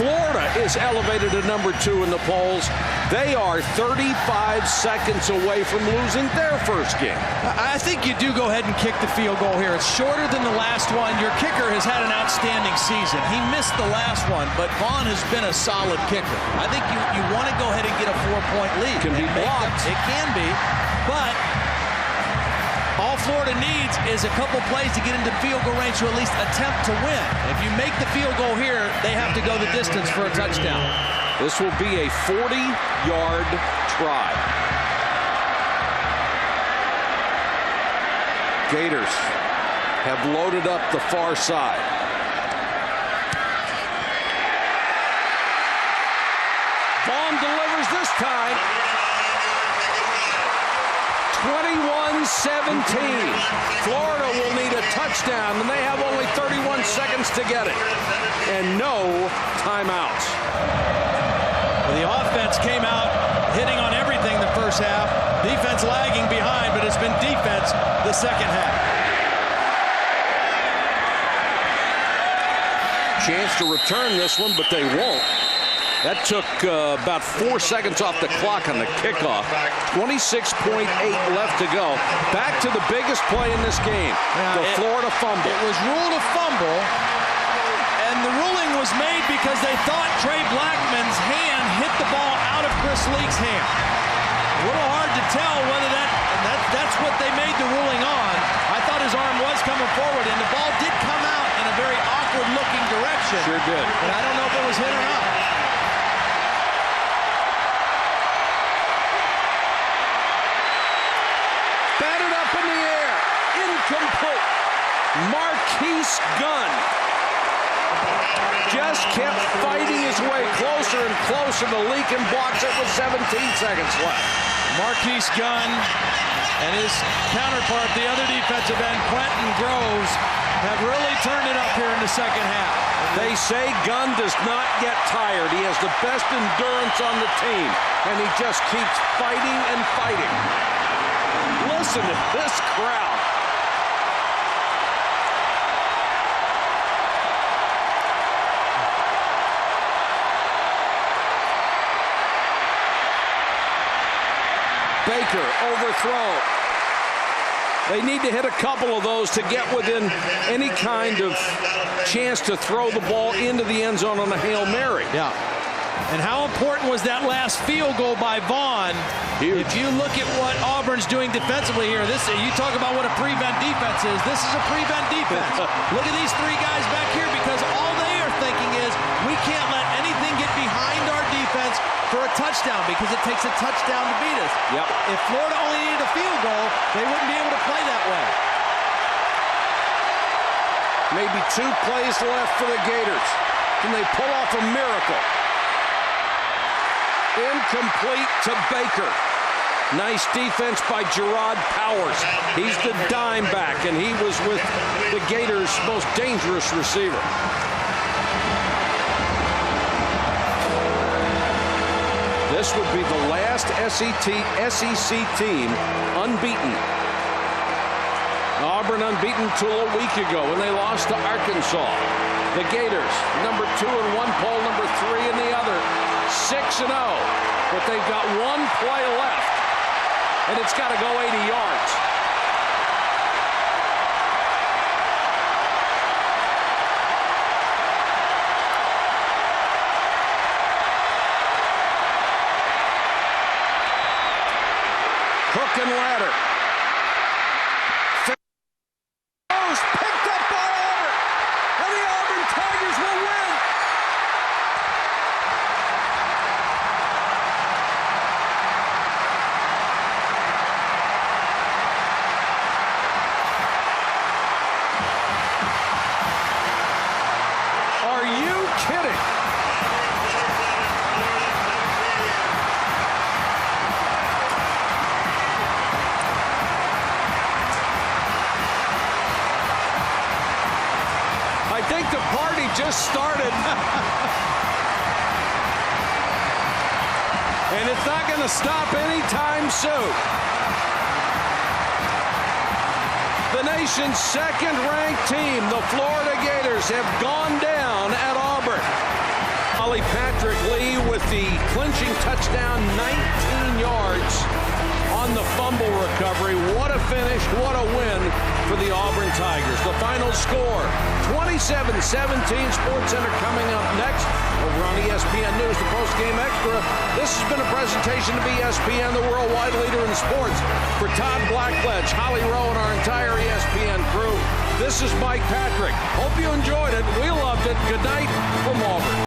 Florida is elevated to number 2 in the polls. They are 35 seconds away from losing their first game. I think you do go ahead and kick the field goal here. It's shorter than the last one. Your kicker has had an outstanding season. He missed the last one, but Vaughn has been a solid kicker. I think you want to go ahead and get a 4-point lead. Can be blocked. It can be, but all Florida needs is a couple plays to get into field goal range to at least attempt to win. If you make the field goal here, they have to go the distance for a touchdown. This will be a 40-yard try. Gators have loaded up the far side. Vaughn delivers this time. 21-17. Florida will need a touchdown, and they have only 31 seconds to get it. And no timeouts. The offense came out hitting on everything the first half. Defense lagging behind, but it's been defense the second half. Chance to return this one, but they won't. That took about 4 seconds off the clock on the kickoff. 26.8 left to go. Back to the biggest play in this game, the Florida fumble. It was ruled a fumble, and the ruling was made because they thought Trey Blackman's hand hit the ball out of Chris Leak's hand. A little hard to tell whether that's what they made the ruling on. I thought his arm was coming forward, and the ball did come out in a very awkward-looking direction. Sure did. But I don't know if it was hit or not. Batted up in the air. Incomplete. Marquise Gunn Just kept fighting his way closer and closer to leaking blocks it with 17 seconds left. Marquise Gunn and his counterpart, the other defensive end, Quentin Groves, have really turned it up here in the second half. They say Gunn does not get tired. He has the best endurance on the team, and he just keeps fighting and fighting. Listen to this crowd. Baker overthrown. They need to hit a couple of those to get within any kind of chance to throw the ball into the end zone on a Hail Mary. Yeah. And how important was that last field goal by Vaughn? Huge. If you look at what Auburn's doing defensively here, you talk about what a prevent defense is. This is a prevent defense. Look at these three guys back here, because all they are thinking is we can't let anything get behind our defense for a touchdown, because it takes a touchdown to beat us. Yep. If Florida only needed a field goal, they wouldn't be able to play that way. Maybe 2 plays left for the Gators. Can they pull off a miracle? Incomplete to Baker. Nice defense by Gerard Powers. He's the dime back, and he was with the Gators' most dangerous receiver. This would be the last SEC team unbeaten. Auburn unbeaten until a week ago when they lost to Arkansas. The Gators, number 2 in one poll, number 3 in the other, 6-0. But they've got 1 play left, and it's got to go 80 yards. Hook and ladder. Picked up by Auburn, and the Auburn Tigers will win. Are you kidding? I think the party just started. And it's not going to stop anytime soon. The nation's second-ranked team, the Florida Gators, have gone down at Auburn. Ollie Patrick Lee with the clinching touchdown, 19 yards on the fumble recovery. What a finish, what a win for the Auburn Tigers. The final score, 27-17. SportsCenter coming up next over on ESPN News, the postgame extra. This has been a presentation of ESPN, the worldwide leader in sports. For Todd Blackledge, Holly Rowe, and our entire ESPN crew, this is Mike Patrick. Hope you enjoyed it. We loved it. Good night from Auburn.